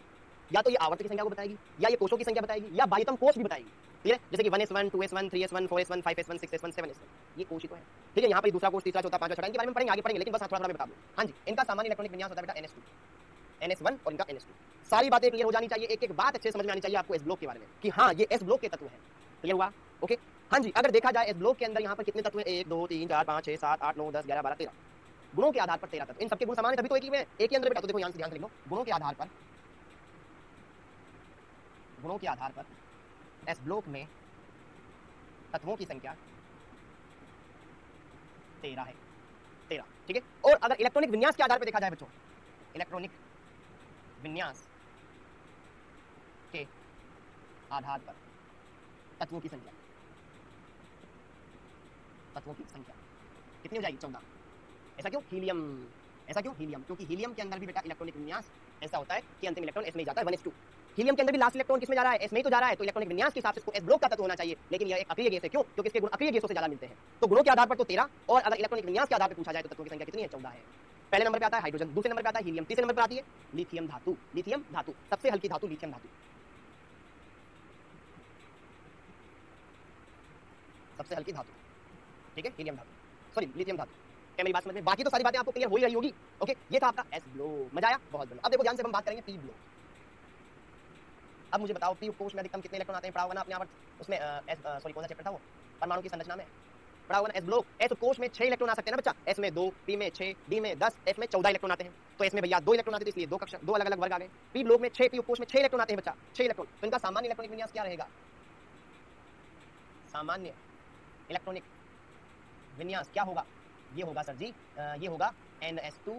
या तो ये आवर्त की संख्या को बताएगी, या ये कोशों की संख्या बताएगी, या बाह्यतम कोश भी बताएगी, ठीक है। जैसे कि 1s1, 2s1, 3s1, 4s1, 5s1, 6s1, 7s1, ये कोश ही तो है, ठीक है। यहाँ पर दूसरा कोश, तीसरा, चौथा, पांचवा, छठा, इनके बारे में पढ़ेंगे, आगे पढ़ेंगे, लेकिन बस थोड़ा मैं बता दूं। हाँ जी, इनका सामान्य इलेक्ट्रॉनिक विन्यास होता है बेटा NS2, NS1 और इनका NS2। सारी बातें क्लियर हो जानी चाहिए, एक एक बात अच्छे समझ में आनी चाहिए आपको एस ब्लॉक के बारे में कि हाँ ये एस ब्लॉक के तत्व है, क्लियर हुआ? ओके, हाँ जी, अगर देखा जाए एस ब्लॉक के अंदर यहाँ पर कितने तत्व हैं? 1 2 3 4 5 6 7 8 9 10 11 12 13 गुणों के आधार पर 13 तत्व। इन सबके गुण समान है, तभी तो एक ही में, एक ही अंदर बेटा। तो देखो यहाँ से ध्यान से लिख लो, गुणों के आधार पर, गुणों के आधार पर एस ब्लॉक में तत्वों की संख्या 13 है, 13, ठीक है। और अगर इलेक्ट्रॉनिक विन्यास के आधार पर देखा जाए बच्चों, इलेक्ट्रॉनिक विन्यास के आधार पर तत्वों की संख्या, तत्वों की संख्या कितनी हो जाएगी? 14। ऐसा क्यों? हीलियम, ऐसा क्यों? हीलियम, क्योंकि हीलियम के अंदर भी बेटा इलेक्ट्रॉनिक विन्यास ऐसा होता है कि अंतिम इलेक्ट्रॉन एस में जाता है, 1s2। हीलियम के अंदर भी लास्ट इलेक्ट्रॉन किसमें जा रहा है? एस में ही तो जा रहा है। तो इलेक्ट्रॉनिक विन्यास के हिसाब से इसको एस ब्लॉक का तत्व होना चाहिए, लेकिन यह एक अक्रिय गैस है। क्यों? क्योंकि इसके गुण अक्रिय गैसों से ज्यादा मिलते हैं। तो गुणों के आधार पर तो 13, और अगर इलेक्ट्रॉनिक विन्यास के आधार पर पूछा जाए तो तत्वों की संख्या कितनी है? 14 है। पहले नंबर पे आता है हाइड्रोजन, दूसरे नंबर पे आता है हीलियम, तीसरे नंबर पर आती है लिथियम धातु। लिथियम धातु सबसे हल्की धातु, लिथियम धातु सबसे हल्की धातु, ठीक है, हीलियम धातु, सॉरी लिथियम धातु। क्या मेरी बात समझ में? बाकी तो सारी बातें आपको क्लियर हो ही रही होगी। ओके, ये था आपका एस ब्लॉक। मजा आया? बहुत बढ़िया। अब देखो ध्यान से हम बात करेंगे पी ब्लॉक। अब मुझे बताओ पी कोश में अधिकतम कितने इलेक्ट्रॉन आते हैं? पढ़ा होगा ना आपने यहाँ पर, उसमें सॉरी कौन सा चैप्टर था वो, परमाणु की संरचना में पढ़ा होगा ना एस ब्लॉक। एस कोश में 6 इलेक्ट्रॉन आ सकते हैं ना बच्चा, एस में 2, पी में 6, डी में 10, एफ में 14 इलेक्ट्रॉन आते हैं। तो एस में भैया 2 इलेक्ट्रॉन आते हैं, इसलिए दो अलग अलग वर्ग आ गए। पी ब्लॉक में 6, पी कोश में 6 इलेक्ट्रॉन आते हैं बच्चा, 6 इलेक्ट्रॉन। तो इनका सामान्य इलेक्ट्रॉनिक विन्यास क्या रहेगा? सामान्य इलेक्ट्रॉनिक विन्यास क्या होगा? ये होगा सर जी, ये होगा NS2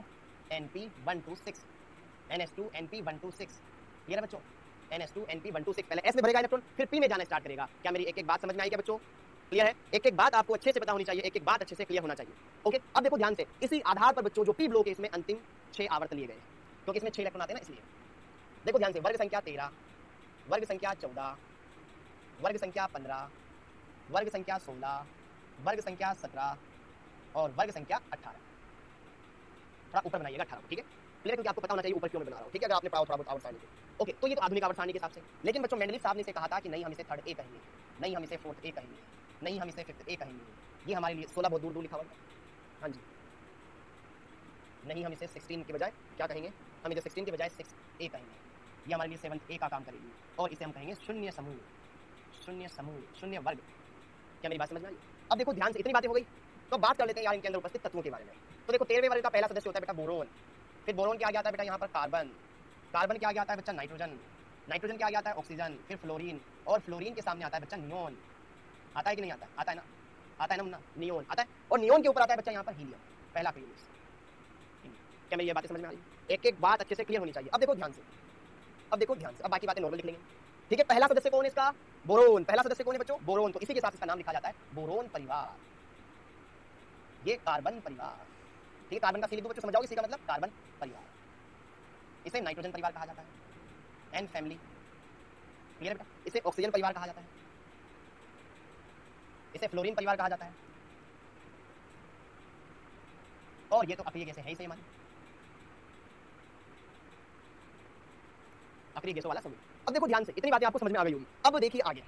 NP126, NS2 NP126। ये रहा बच्चों, NS2 NP126। पहले S में भरेगा इलेक्ट्रॉन, फिर P में जाना स्टार्ट करेगा। क्या मेरी एक एक बात समझ में आई क्या बच्चों? क्लियर है? एक एक बात आपको अच्छे से पता होनी चाहिए, एक एक बात अच्छे से क्लियर होना चाहिए। ओके, अब देखो ध्यान से, इसी आधार पर बच्चों जो P ब्लॉक है इसमें अंतिम 6 आवर्त लिए गए, क्योंकि इसमें 6 इलेक्ट्रॉन आते हैं ना, इसलिए। देखो ध्यान से, वर्ग संख्या 13, वर्ग संख्या 14, वर्ग संख्या 15, वर्ग संख्या 16, वर्ग संख्या 17 और वर्ग संख्या 18। थोड़ा ऊपर बनाइएगा 18, ठीक है? क्लियर, क्योंकि आपको पता होना चाहिए ऊपर क्यों मैं बना रहा हूँ, ठीक है? अगर आपने पढ़ा थोड़ा बहुत आवर्त सारणी को। ओके, तो ये तो आधुनिक आवर्त सारणी के हिसाब से। लेकिन बच्चों मेंडलीव साहब ने इसे कहा था कि नहीं हम इसे थर्ड ए कहेंगे, नहीं हम इसे फोर्थ ए कहेंगे, नहीं हम इसे फिफ्थ ए कहेंगे। ये हमारे लिए 16 बहुत दूर दूर लिखा हुआ है। हाँ जी, नहीं हम इसे 16 के बजाय क्या कहेंगे? हम इसे 16 के बजाय 6A कहेंगे। ये हमारे लिए 7th A का काम करेगी, और इसे हम कहेंगे शून्य समूह, शून्य समूह, शून्य वर्ग। क्या मेरी बात समझ में आई? अब देखो ध्यान से, इतनी बातें हो गई, तो बात कर लेते हैं यार इनके अंदर उपस्थित तत्वों के बारे में। तो देखो 13वें वर्ग का पहला सदस्य होता है बेटा बोरोन, फिर बोरोन क्या आ जाता है बेटा यहाँ पर कार्बन, कार्बन क्या आ जाता है बच्चा नाइट्रोजन, नाइट्रोजन क्या आ जाता है ऑक्सीजन, फिर फ्लोरीन, और फ्लोरीन के सामने आता है बच्चा नियोन। आता है कि नहीं आता? आता है ना, आता है ना, नियोन आता है, और नियोन के ऊपर आता है बच्चा यहाँ पर हीलियम, पहला पीरियड। क्या मेरी ये बातें समझ में आ रही? एक एक बात अच्छे से क्लियर होनी चाहिए। अब देखो ध्यान से, अब देखो ध्यान से, अब बाकी बातें नॉर्मल लिख लेंगे, ठीक है? पहला सदस्य कौन है इसका? बोरोन। पहला सदस्य कौन है बच्चों? बोरोन। तो इसी के साथ इसका नाम लिखा जाता है बोरोन परिवार। ये कार्बन परिवार, ठीक है? कार्बन का सी लिख दो बच्चों, समझाओगे इसी का मतलब कार्बन परिवार। इसे नाइट्रोजन परिवार कहा जाता है, एन फैमिली। क्लियर बेटा? इसे ऑक्सीजन परिवार कहा जाता है, इसे फ्लोरीन परिवार कहा जाता है, और ये तो अक्रिय गैसें है ही सही हमारी, अक्रिय गैसों वाला समूह। अब देखो ध्यान से, इतनी बातें आपको समझ में आ गई होगी। अब देखिए आगे,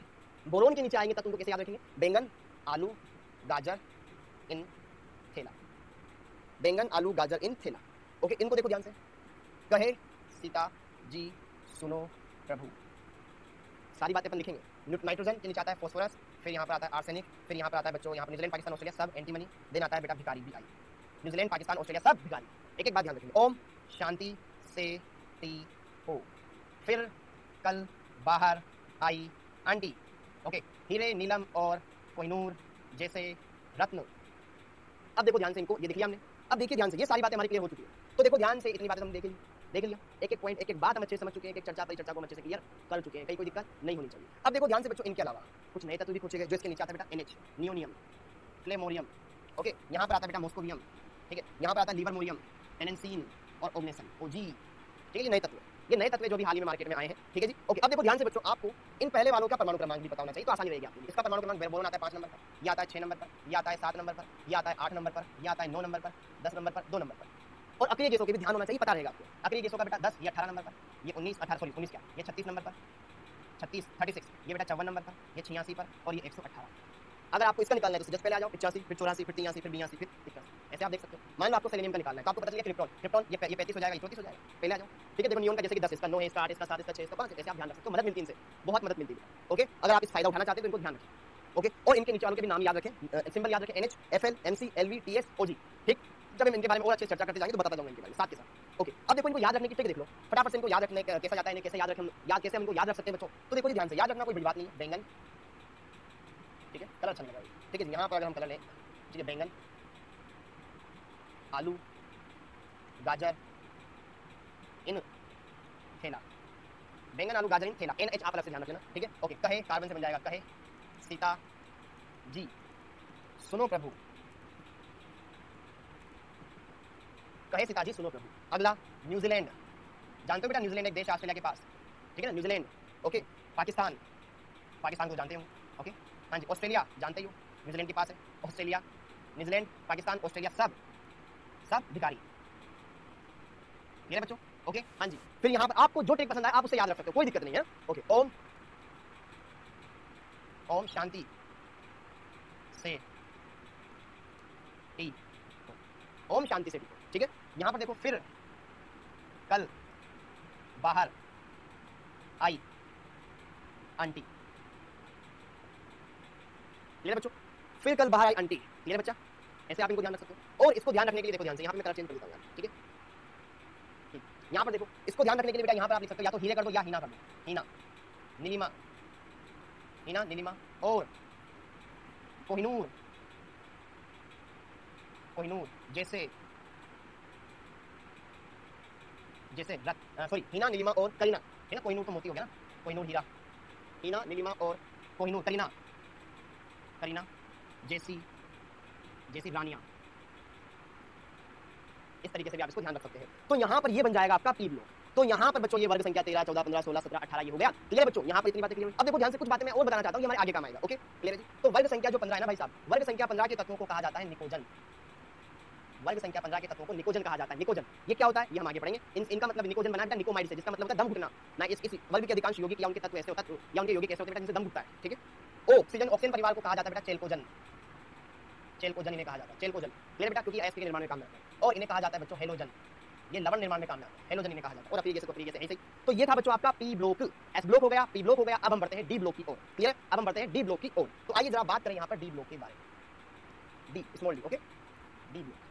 बोरोन के नीचे आएंगे तब तुमको कैसे याद रखेंगे? बैंगन, आलू, गाजर इन थैला, बैंगन, आलू, गाजर इन थैला। ओके, इनको देखो ध्यान से, कहे सीता जी सुनो प्रभु, सारी बातें अपन लिखेंगे। नाइट्रोजन के नीचे आता है फॉस्फोरस, फिर यहाँ पर आता है आर्सेनिक, फिर यहाँ पर आता है बच्चों यहाँ पर न्यूजीलैंड पाकिस्तान ऑस्ट्रेलिया सब एंटीमनी, देन आता है बेटा भिखारी भी आई, न्यूजीलैंड पाकिस्तान ऑस्ट्रेलिया सब भिखारी। एक एक बात ध्यान रखेंगे, ओम शांति से टी हो, फिर कल बाहर आई आंटी। ओके, हीरे नीलम और कोहिनूर जैसे रत्न। अब देखो ध्यान से इनको, ये देखिए हमने। अब देखिए ध्यान से, ये सारी बातें हमारी क्लियर हो चुकी है। तो देखो ध्यान से, इतनी बातें हम देख लिया, एक एक पॉइंट, एक एक बात हम अच्छे से समझ चुके हैं, एक चर्चा परिचर्चा को हम अच्छे से क्लियर कर चुके हैं, कहीं कोई दिक्कत नहीं होनी चाहिए। अब देखो ध्यान से बच्चों, इनके अलावा कुछ नए तत्व भी पूछे, जो इसके नीचे आता है बेटा NH, नियोनियम, फ्लेमोरियम। ओके, यहाँ पर आता है बेटा मोस्कोवियम, ठीक है? यहाँ पर आता है लिवरमोरियम, टेनेंसीन और ओग्नेसन, OG। ठीक है, ये नए तत्व, ये नए तत्व जो भी हाल ही में मार्केट में आए हैं, ठीक है जी? ओके, अब देखो ध्यान से बच्चों, आपको इन पहले वालों का परमाणु क्रमांक भी पता होना चाहिए, तो आसानी रहेगी आपको। इसका परमाणु क्रमांक बोरोन आता है 5 नंबर पर, ये आता है 6 नंबर पर, ये आता है 7 नंबर पर, ये आता है 8 नंबर पर, ये आता है 9 नंबर पर, 10 नंबर पर, 2 नंबर पर। और अक्रिय गैसों के भी ध्यान होना चाहिए, पता रहेगा आपको। अक्रिय गैसों का बेटा 10, ये 18 नंबर पर, ये 19 क्या, ये 36 नंबर पर, 36, ये बेटा 54 नंबर पर, ये 86 पर, और ये 118। अगर आपको इसका निकालना है तो जस्ट पहले आ जाओ, 85, फिर 84, फिर 83, फिर 82, फिर 81। ऐसे आप देख सकते हो। मान लो आपको सेलेनियम का निकालना है, तो आपको पता चल गया क्रिप्टॉन ये 35 हो जाएगा, ये 34 हो जाएगा। पहले आ जाओ, ठीक है? देखो नियोन का जैसे कि 10, इसका 9 है, इसका 8, इसका 7, इसका 6, इसका 5, ऐसे आप ध्यान रख सकते हो। मदद मिलती है इनसे, बहुत मदद मिलती है। ओके, अगर आप इस फायदा उठाना चाहते हैं तो इनको ध्यान रखें। ओके, और इनके नीचे वालों के भी नाम याद रखें, सिंबल याद रखें, NH, FL, MC, LV, TS, OG। ठीक, जब हम इनके बारे में और अच्छे से चर्चा करते जाएंगे तो बताता जाऊंगा इनके बारे में साथ के साथ। ओके, अब देखो इनको याद रखने की ट्रिक देख लो, फटाफट से इनको याद रखने कैसा जाता है, कैसे याद रखें, कैसे हम इनको याद रख सकते हैं बच्चों। तो देखो ध्यान से, याद रखना कोई बड़ी बात नहीं है। बैंगन, ठीक है, कलर अच्छा लगा, ठीक है? यहाँ पर अगर हम कलर लें, ठीक है, बैंगन, आलू, गाजर इन थैला, बैंगन, आलू, गाजर इन थैला, NH आप अलग से ध्यान रखना, ठीक है? ओके, कहे कार्बन से बन जाएगा, कहे सीता जी सुनो प्रभु, कहे सीता जी सुनो प्रभु। अगला न्यूजीलैंड, जानते हो बेटा न्यूजीलैंड एक देश है ऑस्ट्रेलिया के पास, ठीक है ना? न्यूजीलैंड। ओके, पाकिस्तान, पाकिस्तान को जानते हो, ओके? हाँ जी, ऑस्ट्रेलिया जानते हो, न्यूजीलैंड के पास है। ऑस्ट्रेलिया, न्यूजीलैंड, पाकिस्तान, ऑस्ट्रेलिया सब भिखारी। ये है बच्चों, ओके? हाँ जी, फिर यहाँ पर आपको जो ट्रिक पसंद आए आप उसे याद रख सकते हो, कोई दिक्कत नहीं है। ओके, ओम शांति से टी, ओम शांति से टिको। ठीक है, यहाँ पर देखो फिर कल बाहर आई आंटी। क्लियर बच्चों, फिर कल बाहर आई आंटी। क्लियर बच्चा, ऐसे आप इनको ध्यान रख सकते हो। और इसको ध्यान रखने के लिए देखो ध्यान से, यहाँ पे मैं कलर चेंज कर देता हूँ। ठीक है, यहाँ पर देखो इसको ध्यान रखने के लिए बेटा यहाँ पर आप लिख सकते हो या तो हीरे कर दो या हीना कर दो। हीना, नीलिमा, हीना, नीलिमा और कोहिनूर। कोहिनूर जैसे जैसे सॉरी, हीना, नीलिमा और करीना। है ना, कोहिनूर तो मोती हो गया ना, कोहिनूर हीरा। हीना, नीलिमा और कोहिनूर, करीना, करीना जैसी जैसी रानियां। इस तरीके से भी आप इसको ध्यान रख सकते हैं। तो यहाँ पर ये बन जाएगा आपका पी ब्लॉक। तो यहाँ पर बच्चों ये वर्ग संख्या 13, 14, 15, 16, 17, 18 ये हो गया। क्लियर बच्चों, यहाँ पर इतनी बातें क्लियर। अब देखो ध्यान से, कुछ बातें मैं और बताना चाहता हूँ, ये हमारे आगे काम आएगा। ओके, क्लियर है जी। तो वर्ग संख्या जो 15 है ना भाई साहब, वर्ग संख्या 15 के तत्वों को कहा जाता है निकोजन। वर्ग संख्या 15 के तत्वों को निकोजन कहा जाता है। निकोजन ये क्या होता है, ये हम आगे पढ़ेंगे। इनका मतलब निकोजन बना है निकोमाइड से, जिसका मतलब होता है दम घुटना ना। इस वर्ग के अधिकांश यौगिक या उनके तत्व ऐसे होता है या उनके यौगिक ऐसे होते हैं जिनसे दम घुटता है। ठीक है, ऑक्सीजन ऑक्सीजन परिवार को कहा जाता है बेटा चेलकोजन। चेलकोजन इन्हें कहा जाता है, चेलकोजन। क्लियर बेटा, क्योंकि एसिड के निर्माण में काम आता है। और इन्हें कहा जाता है बच्चों हेलोजन, ये लवण निर्माण में काम आता है। हेलोजन इन्हें कहा जाता है। और अपनी जैसे ऐसे ही। तो ये था बच्चों आपका पी ब्लॉक। एस ब्लॉक हो गया, पी ब्लॉक हो गया। अब हम बढ़ते हैं डी ब्लॉक की ओर। क्लियर, अब हम बढ़ते हैं डी ब्लॉक की ओर। तो आइए जरा बात करें यहाँ पर डी ब्लॉक के बारे में। D, small D. Okay, D block.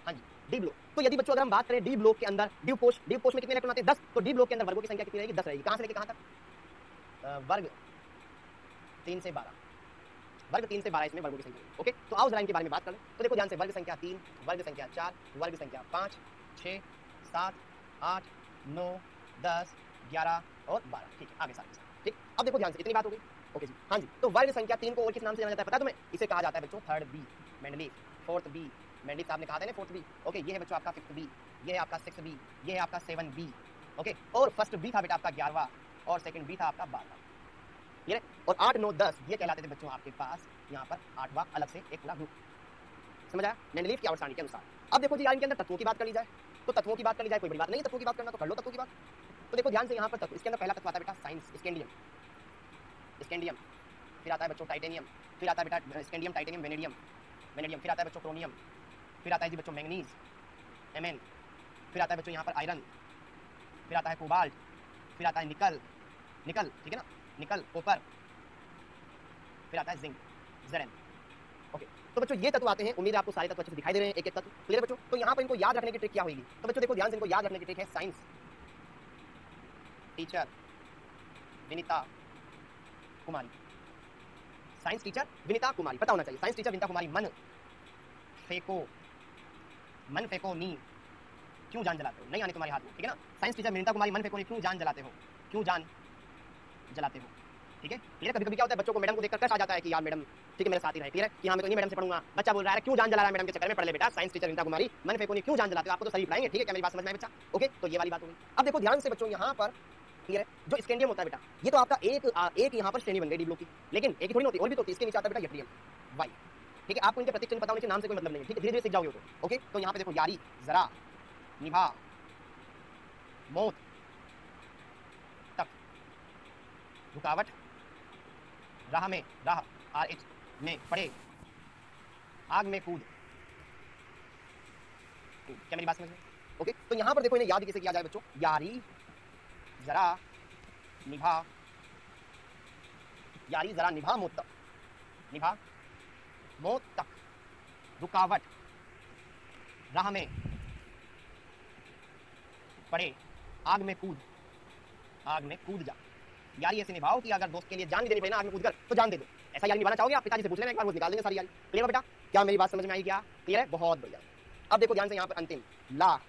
हाँ जी, डी ब्लॉक। तो यदि बच्चों अगर हम बात करें डी ब्लॉक के अंदर, डी कोश में कितने इलेक्ट्रॉन आते हैं? 10। तो डी ब्लॉक के अंदर वर्गों की संख्या कितनी रहेगी? 10 रहेगी। कहां से लेके कहां तक? वर्ग 3 से 12। वर्ग 3 से 12 इसमें वर्गों की संख्या। ओके, तो आओ जरा इनके बारे में बात कर लें। तो देखो ध्यान से, वर्ग संख्या 3, वर्ग संख्या 4, वर्ग संख्या 5, 6, 7, 8, 9, 10, 11 और 12। ठीक है, आगे साथ। ठीक, अब देखो ध्यान से, इतनी बात हो गई। ओके जी, हाँ जी। तो वर्ग संख्या 3 को और किस नाम से जाना जाता है पता है तुम्हें? इसे कहा जाता है बच्चों third B, Mendeleev. Fourth B, Mendeleev साहब ने कहा था ना फोर्थ बी। ओके, ये है बच्चों आपका फिफ्थ बी, ये है आपका सिक्स्थ बी, ये है आपका 7 बी। ओके, और फर्स्ट बी था बेटा आपका 11वां और सेकंड बी था आपका 12वां। ये और 8, 9, 10 ये कहलाते थे बच्चों आपके पास यहाँ पर 8वां अलग से एक पूरा ग्रुप। समझ आया? मेंडलीफ की आवर्त सारणी के अनुसार। अब देखो जी यार, इनके अंदर तत्वों की बात कर ली जाए तो तत्वों की बात कर ली जाए, कोई बड़ी बात नहीं तत्वों की बात करना, तो कर लो तत्वों की बात। तो देखो ध्यान से यहाँ पर तत्व, इसके अंदर पहला तत्व आता है बेटा साइंस, स्कैंडियम। स्कैंडियम, फिर आता है बच्चों टाइटेनियम, फिर आता है बेटा स्कैंडियम, टाइटेनियम, वेनेडियम, वेनेडियम, फिर आता है बच्चों क्रोमियम, फिर आता है जी बच्चों मैंगनीज, Mn, फिर आता है बच्चों यहाँ पर आयरन, फिर आता है कोबाल्ट, फिर आता है निकल, निकल ठीक है ना, निकल, कॉपर, फिर आता है जिंक, Zn। ओके, तो बच्चों ये तत्व आते हैं। उम्मीद है आपको सारे तत्व अच्छे से दिखाई दे रहे हैं, एक एक तत्व। क्लियर बच्चों? तो यहाँ पर इनको याद रखने की ट्रिक क्या होगी? तो बच्चों देखो ध्यान से, इनको याद रखने की ट्रिक है साइंस टीचर विनीता कुमारी। साइंस टीचर विनीता कुमारी पता होना चाहिए। साइंस टीचर विनीता कुमारी मन फेंको नी, क्यों जान जलाते हो? नहीं आने तुम्हारे हाथ में, ठीक है ना। साइंस टीचर विनीता कुमारी मन फेंको नी, क्यों जान जलाते हो? क्यों जान जलाते हो? ठीक है, क्लियर। कभी कभी क्या होता है बच्चों को मैडम को देखकर कष्ट आ जाता है कि यार मैडम ठीक है मेरे साथ ही रहे। क्लियर है कि हाँ मैं तो नहीं मैडम से पढ़ूंगा। बच्चा बोल रहा है क्यों जान जला रहा है मैडम के चक्कर में, पढ़ ले बेटा। साइंस टीचर विनीता कुमारी मन फेंको नी, क्यों जान जलाते हो? आपको तो सही पढ़ाएंगे, ठीक है, क्या मेरी बात समझ में आए बच्चा? ओके, तो ये वाली बात होगी। अब देखो ध्यान से बच्चों, यहाँ पर क्लियर है, जो स्कैंडियम होता है बेटा, ये तो आपका एक यहाँ पर श्रेणी बन गई डी ब्लॉक की, लेकिन एक ही थोड़ी होती, और भी तो होती है। इसके नीचे आता है बेटा यट्रियम, वाई। ठीक है, आपको इनके प्रतीक चिन्ह पता होने से नाम से कोई मतलब नहीं है, ठीक है, धीरे धीरे सीख जाओगे तो। ओके, तो यहाँ पे देखो यारी, जरा, निभा, मौत तक, रुकावट, राह में, राह RH में, पड़े, आग में कूद। क्या मेरी बात समझ में? ओके, तो यहाँ पर देखो इन्हें याद कैसे किया जाए बच्चों? यारी, जरा, निभा, यारी, जरा, निभा, मौत तक, निभा, मौत तक, रुकावट, राह में, पड़े, आग में कूद, आग में कूद जा। यारी ऐसे निभाओ कि अगर दोस्त के लिए जान भी देनी पड़े ना आग में कूद कर, तो जान दे दो। ऐसा यारी निभाना चाहोगे आप? पिताजी से पूछ लेना एक बार, वो निकाल देंगे सारी यारी। क्लियर बेटा? क्या मेरी बात समझ में आई? क्या क्लियर है? बहुत बढ़िया। अब देखो ध्यान से, यहाँ पर अंतिम ला,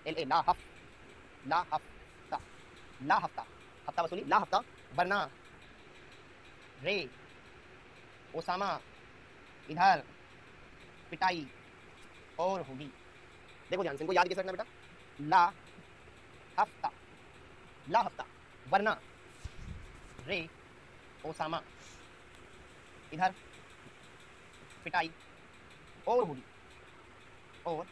LA, ला हफ, ला हफ्ता, ला हफ्ता, हफ्ता वसूली, ला हफ्ता, वरना, रे, ओसामा, इधर, पिटाई और होगी। देखो ध्यान से, इनको याद कैसे रखना बेटा? ला हफ्ता, ला हफ्ता, वरना, रे, ओसामा, इधर, पिटाई और होगी, और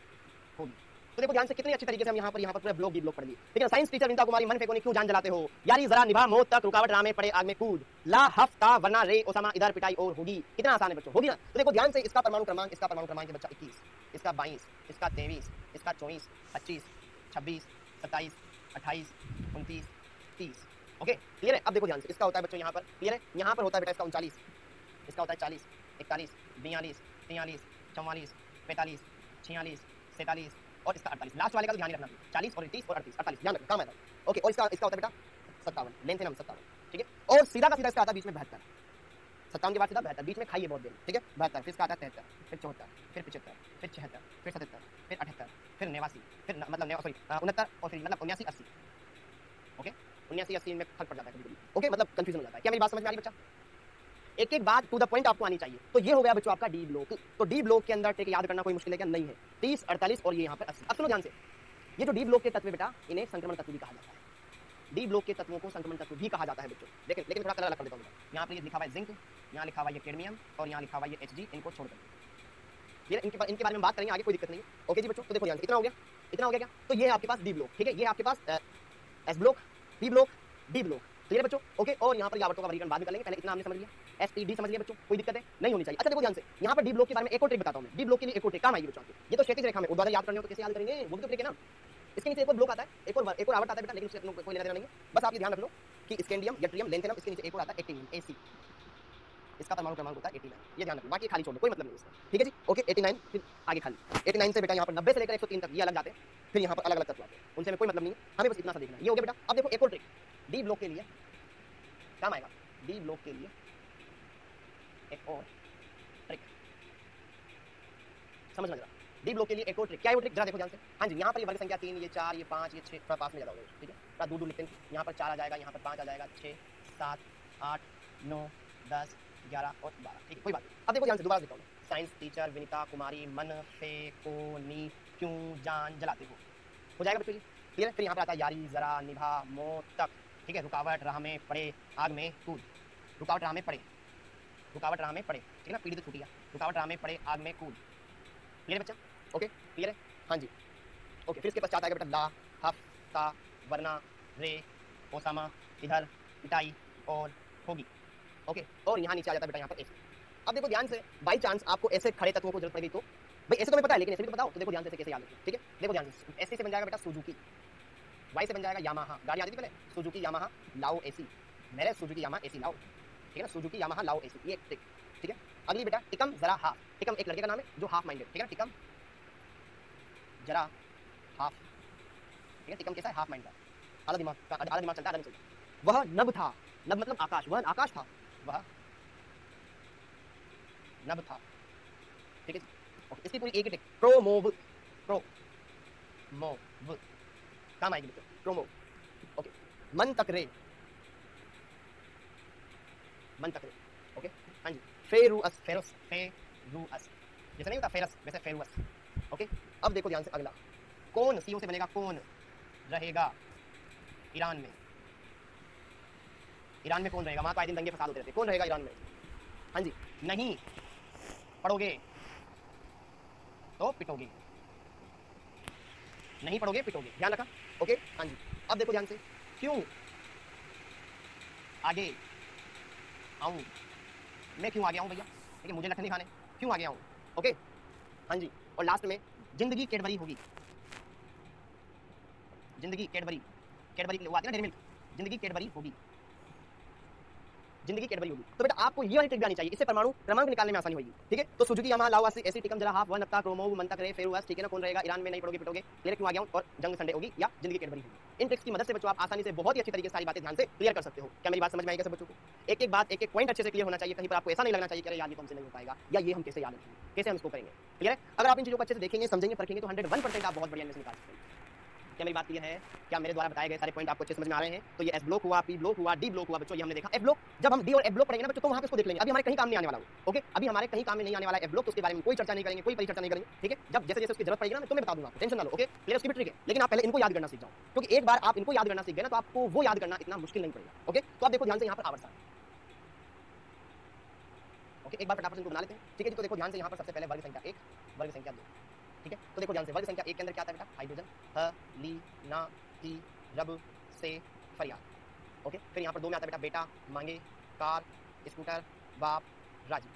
होगी। तो देखो ध्यान से कितनी अच्छी तरीके से हम यहाँ पर पूरा ब्लॉक डी ब्लॉक पढ़ ली। लेकिन साइंस टीचर विनीता कुमारी मन फेंको क्यों जान जलाते हो, यारी जरा निभा मौत तक, रुकावट राह में पड़े आग में कूद, ला हफ्ता वरना रे ओसामा इधर पिटाई और होगी। कितना आसान है बच्चों, होगी ना। तो देखो ध्यान से इसका परमाणु क्रमांक है बच्चा 21, इसका 22, इसका 23, इसका 24, 25, 26, 27, 28, 29, 30। ओके क्लियर है। अब देखो ध्यान से इसका होता है बच्चों यहाँ पर, क्लियर है, यहाँ पर होता है बेटा इसका 39, इसका होता है 40, 41, 42, 43, 44, 45, 46, 47 और इसका 48। लास्ट वाले का तो ध्यान रखना, 40 और 30 और 38, 48 ध्यान रखना, काम है। ओके और इसका होता है बेटा 57, लेंथ है 57, ठीक है। और सीधा का सीधा इसका आता है बीच में 72, 57 के बाद सीधा 72, बीच में खाइए बहुत देर, ठीक है। 72 फिर इसका आता है 73, फिर 74, फिर 75, फिर 76, फिर 77, फिर 78, फिर 89, फिर मतलब 69 और फिर मतलब 79 80। ओके 79 80 में फर्क पड़ जाता है कभी-कभी। ओके मतलब कंफ्यूजन हो जाता है। क्या मेरी बात समझ में आ रही बच्चा? एक एक बात टू द पॉइंट आपको आनी चाहिए। तो ये हो गया बच्चों आपका डी ब्लॉक। तो डी ब्लॉक के अंदर टेक याद करना कोई मुश्किल है क्या? नहीं है। 30 48 और ये यहाँ पर 80। अब सुनो ध्यान से, ये जो डी ब्लॉक के तत्व बेटा इन्हें संक्रमण तत्व भी कहा जाता है। डी ब्लॉक के तत्वों को संक्रमण तत्व भी कहा जाता है बच्चों। लेकिन थोड़ा कलर अलग कर देता हूँ। यहाँ पर लिखा हुआ है जिंक, यहाँ लिखा हुआ है कैडमियम और यहाँ लिखा हुआ है Hg, इनको छोड़कर ये इनके बारे में बात करेंगे आगे, कोई दिक्कत नहीं है। ओके जी बच्चों, तो देखो ध्यान से इतना हो गया क्या? तो ये है आपके पास डी ब्लॉक, ठीक है। ये आपके पास S block, P block, D block, clear है बच्चों। ओके और यहाँ पर आवर्तों का वर्गीकरण बाद में करेंगे, पहले इतना हमने समझ लिया। एसपीडी समझ लिया बच्चों, कोई दिक्कत है नहीं होनी चाहिए। अच्छा देखो ध्यान से, यहाँ पर डी ब्लॉक के बारे में एक और ट्रिक बताता हूँ मैं। डी ब्लॉक के लिए एक और ट्रिक काम आएगी बच्चों। ये तो क्षैतिज रेखा में ऊर्ध्वाधर याद करने हो तो कैसे याद करेंगे, वो भी तो ट्रिक है ना। इसके नीचे एक और ब्लॉक आता है, एक और आवर्त आता है बेटा, लेकिन उससे कोई लेना देना नहीं है। बस आप ये ध्यान रख लो कि स्कैंडियम, यट्रियम, लेंथेनम, इसके नीचे एक और आता है एक्टिनियम, एसी। इसका परमाणु क्रमांक होता है 89, ये ध्यान रखो, बाकी खाली छोड़ दो, कोई मतलब नहीं इसका, ठीक है जी। ओके 89 फिर आगे खाली 89 से बेटा यहाँ पर 90 से लेकर 103 तक ये अलग जाते हैं, फिर यहाँ पर अलग अलग तत्व आते हैं, उनसे में कोई मतलब नहीं है, हमें बस इतना सा देखना है। ये हो गया बेटा। अब देखो एक और ट्रिक डी ब्लॉक के लिए काम आएगा। डी ब्लॉक के लिए एक और ट्रिक समझ में जरा। डी ब्लॉक के लिए एक और ट्रिक क्या है वो ट्रिक, जरा देखो ध्यान से। हाँ जी, यहाँ पर ये वर्ग संख्या 3, ये 4, ये 5, ये 6 थोड़ा पास में ज्यादा होगा, ठीक है। थोड़ा दूर दूर लिखते हैं। यहाँ पर 4 आ जाएगा, यहाँ पर 5 आ जाएगा, 6 7 8 9 10 11 और 12, ठीक है कोई बात नहीं। अब देखो ध्यान से दोबारा देखता हूँ। साइंस टीचर विनीता कुमारी मन फेकोनी क्यों जान जलाते हो जाएगा बच्चों जी, क्लियर है। फिर यहाँ पर आता है यारी जरा निभा मौत तक, ठीक है। रुकावट राह में पड़े आग में कूद, रुकावट राह में पड़े, रुकावट राह में पड़े, ठीक है ना, पीढ़ी तो छूटी है। रुकावट राह में पड़े आग में कूद, क्लियर है बच्चा, ओके क्लियर है, हाँ जी। ओके फिर इसके पश्चात आएगा बेटा ला हफ्ता वरना रे ओसामा इधर पिटाई और होगी, ओके। और यहाँ नीचे आ जाता है बेटा यहाँ पर ऐसे। अब देखो ध्यान से, बाई चांस आपको ऐसे खड़े तत्वों को जरूरत पड़ गई तो भाई ऐसे तो मैं पता है, लेकिन ऐसे भी तो बताओ। तो देखो ध्यान से कैसे याद रखें, ठीक है। देखो ध्यान से, एस से बन जाएगा बेटा सुजुकी, वाई से बन जाएगा यामाहा, गाड़ी आती थी पहले, सुजुकी यामाहा लाओ एसी, मेरे सुजुकी यामाहा एसी लाओ, ठीक है ना, सुजुकी यामाहा लाओ एसी, ये एक ट्रिक, ठीक है। अगली बेटा टिकम जरा हाफ, टिकम एक लड़के का नाम है जो हाफ माइंडेड, ठीक है। टिकम जरा हाफ, ठीक है। टिकम कैसा है, हाफ माइंड का, आधा दिमाग चलता है, आधा नहीं चलता। वह नभ था, नभ मतलब आकाश, वह आकाश था, वह नभ था, ठीक है। ओके इसकी पूरी एक ही टिक, प्रोमोव, प्रोमोव काम आएगी बच्चों, प्रोमोव, ओके। मन तक रे, मन तक रे, ओके हाँ जी। फेरुअस, फेरुस, फेरुअस जैसे नहीं होता फेरस, वैसे फेरुअस, ओके। अब देखो ध्यान से अगला, कौन सीओ से बनेगा, कौन रहेगा ईरान में, ईरान में कौन रहेगा, वहां तो आए दिन दंगे फसाद होते रहते, कौन रहेगा ईरान में, हाँ जी। नहीं पढ़ोगे तो पिटोगे, नहीं पढ़ोगे पिटोगे, ध्यान रखा, ओके हाँ जी। अब देखो ध्यान से, क्यों आगे आऊं, मैं क्यों आगे आऊं भैया, ठीक है, मुझे लठन नहीं खाने, क्यों आगे आऊं, ओके हाँ जी। और लास्ट में जिंदगी कैडबरी होगी, जिंदगी कैडबरी, कैडबरी वो आती है ना डेयरी मिल्क, जिंदगी कैडबरी होगी, जिंदगी कैडबरी होगी। तो बेटा आपको ये वाली ट्रिक भी आनी चाहिए, इससे परमाणु क्रमांक निकालने में आसानी होगी, ठीक है। तो सुजुकी यामाहा लाओ एसी, टिकम जरा हाफ, वन नफ्ता क्रोमोव मन तक रे फेरुअस, ठीक है ना, कौन रहेगा ईरान में, नहीं पढ़ोगे पिटोगे, क्लियर क्यों आ गया हूं, और जंग संडे होगी या जिंदगी कैडबरी होगी। इन ट्रिक्स की मदद से बच्चों आप आसानी से बहुत ही अच्छी तरीके से सारी बातें ध्यान से क्लियर कर सकते हो। क्या मेरी बात समझ में आएगी सब बच्चों को? एक एक बात, एक एक पॉइंट अच्छे से क्लियर होना चाहिए, कहीं पर आपको ऐसा नहीं लगना चाहिए कि यार ये तो हमसे नहीं हो पाएगा, या ये हम कैसे याद रखेंगे, कैसे हम इसको करेंगे, क्लियर है। अगर आप इन चीजों को अच्छे से देखेंगे, समझेंगे, परखेंगे तो 101% आप बहुत बढ़िया निकाल सकते हैं। क्या मेरी बात क्लियर है? क्या मेरे द्वारा बताए गए सारे पॉइंट आपको अच्छे समझ में आ रहे हैं? तो ये एस ब्लॉक हुआ, पी ब्लॉक हुआ, डी ब्लॉक हुआ बच्चों, ये हमने देखा। एफ ब्लॉक जब हम डी और एफ ब्लॉक पढ़ेंगे ना बच्चों, तो वहां पे इसको देख लेंगे, अभी हमारे कहीं काम नहीं आने वाला हो, ओके। अभी हमारे कहीं काम में नहीं आने वाला एफ ब्लॉक, तो उसके बारे में कोई चर्चा नहीं करेंगे, कोई परिचर्चा नहीं करेंगे, ठीक है। जब जैसे जैसे उसकी जरूरत पड़ेगी ना, मैं तुम्हें बता दूंगा, टेंशन ना लो, ओके क्लियर। उसकी भी ट्रिक है, लेकिन आप पहले इनको याद करना सीख जाओ, क्योंकि एक बार आप इनको याद करना सीख गए ना, तो आपको वो याद करना इतना मुश्किल नहीं पड़ेगा, ओके। तो आप देखो ध्यान से यहाँ पर आवर्त, ओके एक बार फटाफट इनको बना लेते हैं, ठीक है जी। तो देखो ध्यान से यहाँ पर सबसे पहले वर्ग संख्या 1, वर्ग संख्या 2, ठीक है, तो देखो ध्यान से, वर्ग संख्या 1 के अंदर क्या आता है बेटा, हाइड्रोजन, ह ली ना की रब से फरियाद। ओके, फिर यहाँ पर 2 में आता है बेटा बेटा, मांगे, कार, स्कूटर, बाप, राजी,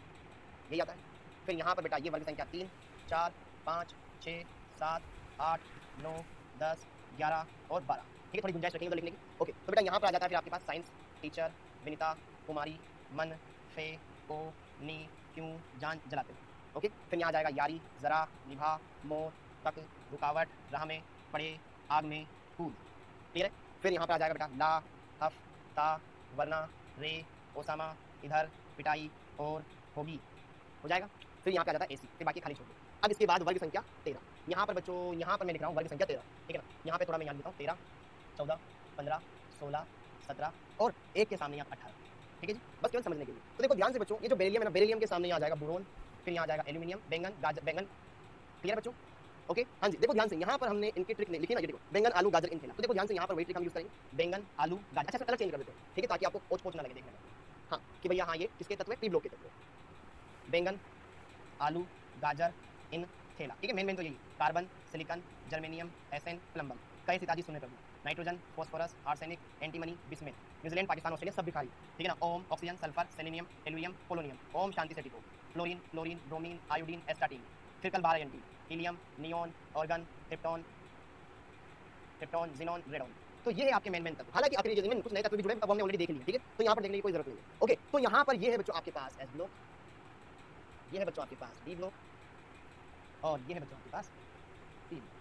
यही आता है। फिर यहाँ पर बेटा ये वर्ग संख्या 3, 4, 5, 6, 7, 8, 9, 10, 11 और 12, ठीक है, थोड़ी गुंजाइश रखेंगे तो लिखने की। ओके, तो बेटा यहाँ पर आ जाता है फिर आपके पास साइंस, टीचर, विनीता, कुमारी, मन, फे, को, नी, क्यों, जान, जलाते। ओके, फिर यहाँ जाएगा यारी, जरा, निभा, मोर, तक, रुकावट, राह में, पड़े, आग में, कूद, क्लियर है। फिर यहाँ पर आ जाएगा बेटा ला, हफ, ता, वरना, रे, ओसामा, इधर, पिटाई और होगी, हो जाएगा। फिर यहाँ पे आ जाता है एसी, फिर बाकी खाली छोड़ दो। अब इसके बाद वर्ग संख्या 13, यहाँ पर बच्चों, यहाँ पर मैं लिख रहा हूँ वर्ग संख्या 13, ठीक है ना, यहाँ पे थोड़ा मैं याद देता हूँ, 13, 14, 15, 16, 17 और 1 के सामने यहाँ 18, ठीक है जी, बस केवल समझने के लिए। तो देखो ध्यान से बच्चों, ये जो बेरिलियम है ना, बेरिलियम के सामने यहाँ आ जाएगा बोरोन, फिर यहाँ आ जाएगा एल्यूमिनियम, बैंगन, गाजर, बैंगन, क्लियर बच्चों। ओके, हाँ जी, देखो ध्यान से, यहाँ पर हमने इनकी ट्रिक लिखी ना, ये देखो बैंगन, आलू, गाजर, इन थैला। तो देखो ध्यान से, यहाँ पर वही ट्रिक हम यूज करेंगे, बैंगन, आलू, गाजर, अच्छा कलर चेंज कर देते हैं, ठीक है, ताकि आपको पोच ना लगे देखने में, हाँ कि भैया हाँ ये किसके तत्व है, पी ब्लॉक के तत्व, बैंगन, आलू, गाजर, इन थैला, ठीक है। मेन तो यही, carbon, silicon, germanium, SN, plumbum, कई सिताजी सुनने प्रभु, nitrogen, phosphorus, arsenic, antimony, bismuth, New Zealand, Pakistan, Australia सब भिखारी, ठीक है ना। ओम, oxygen, sulphur, selenium, tellurium, polonium, ओम शांति से टिको, fluorine, chlorine, bromine, iodine, astatine, फिर कल 12 एंटी, helium, neon, argon, krypton, xenon, radon. तो ये है आपके मेन तत्व। हालांकि आखिरी में कुछ नए तत्व भी जुड़े हैं, अब हमने ऑलरेडी देख लिया, ठीक है, तो यहाँ पर देखने की कोई जरूरत नहीं है। ओके, तो यहाँ पर ये है बच्चों आपके पास एस ब्लॉक, ये है बच्चों आपके पास बी ब्लॉक और ये है बच्चों आपके पास टी ब्लॉक।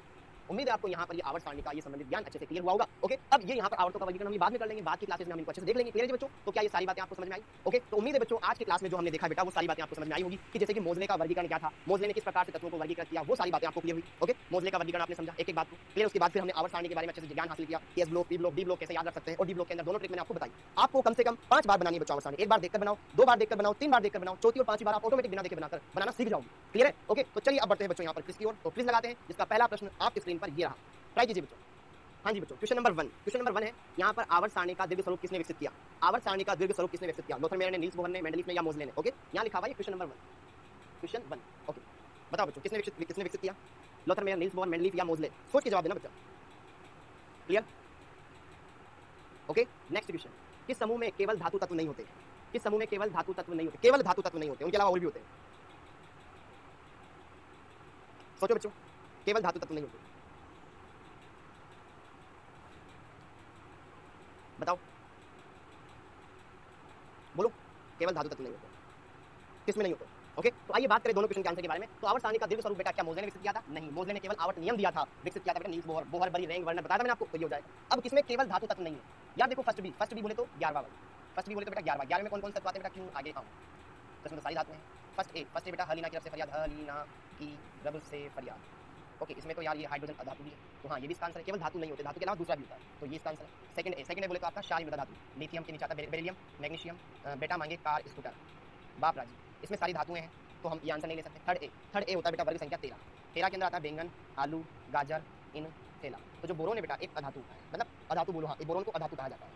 उम्मीद है आपको यहाँ पर ये आवर्त सारणी का ये संबंधित ज्ञान अच्छे से क्लियर हुआ होगा। ओके, अब ये यहाँ पर आवर्तों का वर्गीकरण हम बाद में कर लेंगे, बाद की क्लासेस में हम इनको अच्छे से देख लेंगे। क्लियर है बच्चों, तो क्या ये सारी बातें आपको समझ में आई? ओके, तो उम्मीद है बच्चों आज की क्लास में जो हमने देखा बेटा वो सारी बातें आपको समझ में आई होगी कि जैसे कि मोजले का वर्गीकरण क्या था, मोजले ने किस प्रकार से तत्वों को वर्गीकृत किया, वो सारी बातें आपको क्लियर हुई। ओके, मोजले का वर्गीकरण आपने समझा एक एक बात को क्लियर। उसके बाद फिर हमने आवर्त सारणी के बारे में अच्छे से ज्ञान हासिल किया, S block, P block, D block कैसे याद रख सकते हैं, और डी ब्लॉक के अंदर दोनों ट्रिक मैंने आपको बताई। आपको कम से कम 5 बार बनानी है बच्चों आवर्त सारणी, एक बार देखकर बनाओ, 2 बार देखकर बनाओ, 3 बार देखकर बनाओ, चौथी और 5वीं बार आप ऑटोमेटिक बिना देखे बनाकर बनाना सीख जाओगे। क्लियर है? ओके, तो चलिए अब बढ़ते हैं बच्चों यहाँ पर क्विज की ओर। तो क्विज लगाते हैं, जिसका पहला प्रश्न आपकी स्क्रीन पर ये रहा, ट्राई कीजिए बच्चों। हाँ जी बच्चों, क्वेश्चन नंबर 1, क्वेश्चन नंबर 1 है यहाँ पर आवर्त सारणी का दीर्घ स्वरूप किसने विकसित किया? आवर्त सारणी का दीर्घ स्वरूप किसने विकसित किया? लोथर मेयर ने, नील्स बोहर ने, मेंडलीफ ने या मोजले ने? ओके, यहाँ लिखा हुआ है क्वेश्चन नंबर 1, क्वेश्चन 1। ओके, बताओ बच्चों किसने विकसित किया? Lothar Meyer, Niels Bohr, Mendeleev या मोजले? सोच के जवाब देना बच्चा। क्लियर? ओके, नेक्स्ट क्वेश्चन, किस समूह में केवल धातु तत्व नहीं होते? किस समूह में केवल धातु तत्व नहीं होते? केवल धातु तत्व नहीं होते, उनके अलावा और भी होते हैं। सोचो बच्चों, केवल धातु तत्व नहीं होते, बताओ, बोलो, केवल धातु तत्व नहीं होते, किसमें नहीं होते? ओके, तो आइए बात करें दोनों क्वेश्चन के आंसर के बारे में। तो आवर्त सारणी का दीर्घ स्वरूप बेटा क्या मोजले ने विकसित किया था? नहीं, मोजले ने केवल आवर्त नियम दिया था, विकसित किया था बेटा नील्स बोहर। बोहर बरी रेंग वर्णन बताया था मैंने आपको, तो ये हो जाएगा। अब किसमें केवल धातु तत्व नहीं है? याद देखो, फर्स्ट बी बोले तो 11वां वर्ग, फर्स्ट बी बोले तो बेटा 11वां में कौन कौन से तत्व आते हैं बेटा? क्यों, आगे आओ, तो इसमें सारी धातुएं हैं। फर्स्ट ए बेटा हलीना की रब से फरियाद, हलीना की रब से फरियाद। ओके, इसमें तो यार ये हाइड्रोजन अधातु भी है, तो हाँ ये भी इसका आंसर है। केवल धातु नहीं होते, धातु के अलावा दूसरा भी होता है, तो ये इसका आंसर है। सेकंड ए बोले तो आपका क्षारीय मृदा धातु, लिथियम के नीचे आता है बेरिलियम, मैग्नीशियम, बेटा मांगे, कार, स्कूटर, बाप राजी, इसमें सारी धातुएं हैं, तो हम ये आंसर नहीं ले सकते। थर्ड ए होता है बेटा वर्ग संख्या 13 के अंदर आता है बैंगन, आलू, गाजर, इन थैला। तो जो बोरोन है बेटा एक अधातु, मतलब अधातु बोलो, हाँ बोरोन को अधातु कहा जाता है,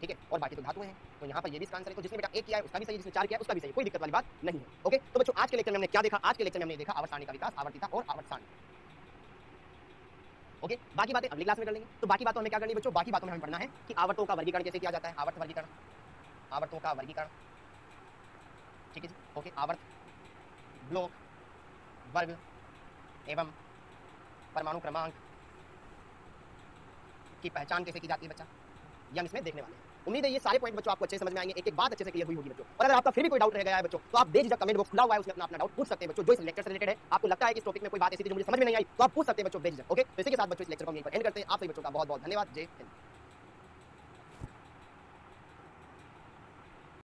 ठीक है, और बाकी तो धातुएं हैं, तो यहाँ पर ये भी इसका आंसर है। तो जिसने बेटा एक किया है उसका भी सही, जिसने 4 किया है उसका भी सही, कोई दिक्कत वाली बात नहीं है। ओके, तो बच्चों आज के लेक्चर में हमने क्या देखा? आज के लेक्चर में हमने देखा आवर्त सारणी का विकास, आवर्तिता और आवर्त सारणी। ओके, बाकी बातें अगली क्लास में कर लेंगे। तो बाकी बातों में क्या करनी है बच्चों? बाकी बातों में हमें पढ़ना है कि आवर्तों का वर्गीकरण कैसे किया जाता है, आवर्त वर्गीकरण, आवर्तों का वर्गीकरण, ठीक है जी। ओके, आवर्त, ब्लॉक, वर्ग एवं परमाणु क्रमांक की पहचान कैसे की जाती है बच्चा, ये हम इसमें देखने वाले हैं। उम्मीद है ये सारे पॉइंट बच्चों आपको अच्छे समझ में आएंगे, एक एक बात अच्छे से क्लियर हुई होगी बच्चों। और अगर आपका फिर भी कोई डाउट रह गया है बच्चों, तो आप बेझिझक कमेंट बॉक्स खुला हुआ है, उसमें अपना डाउट पूछ सकते हैं बच्चों, जो इस लेक्चर से रिलेटेड है। आपको लगता है कि इस टॉपिक में कोई बात ऐसी थी जो मुझे समझ में नहीं आई, तो आप पूछ सकते हैं बच्चों बेझिझक। ओके, तो इसी के साथ बच्चों इस लेक्चर को यहीं पर एंड करते हैं। आप सभी बच्चों का बहुत बहुत धन्यवाद। जय हिंद।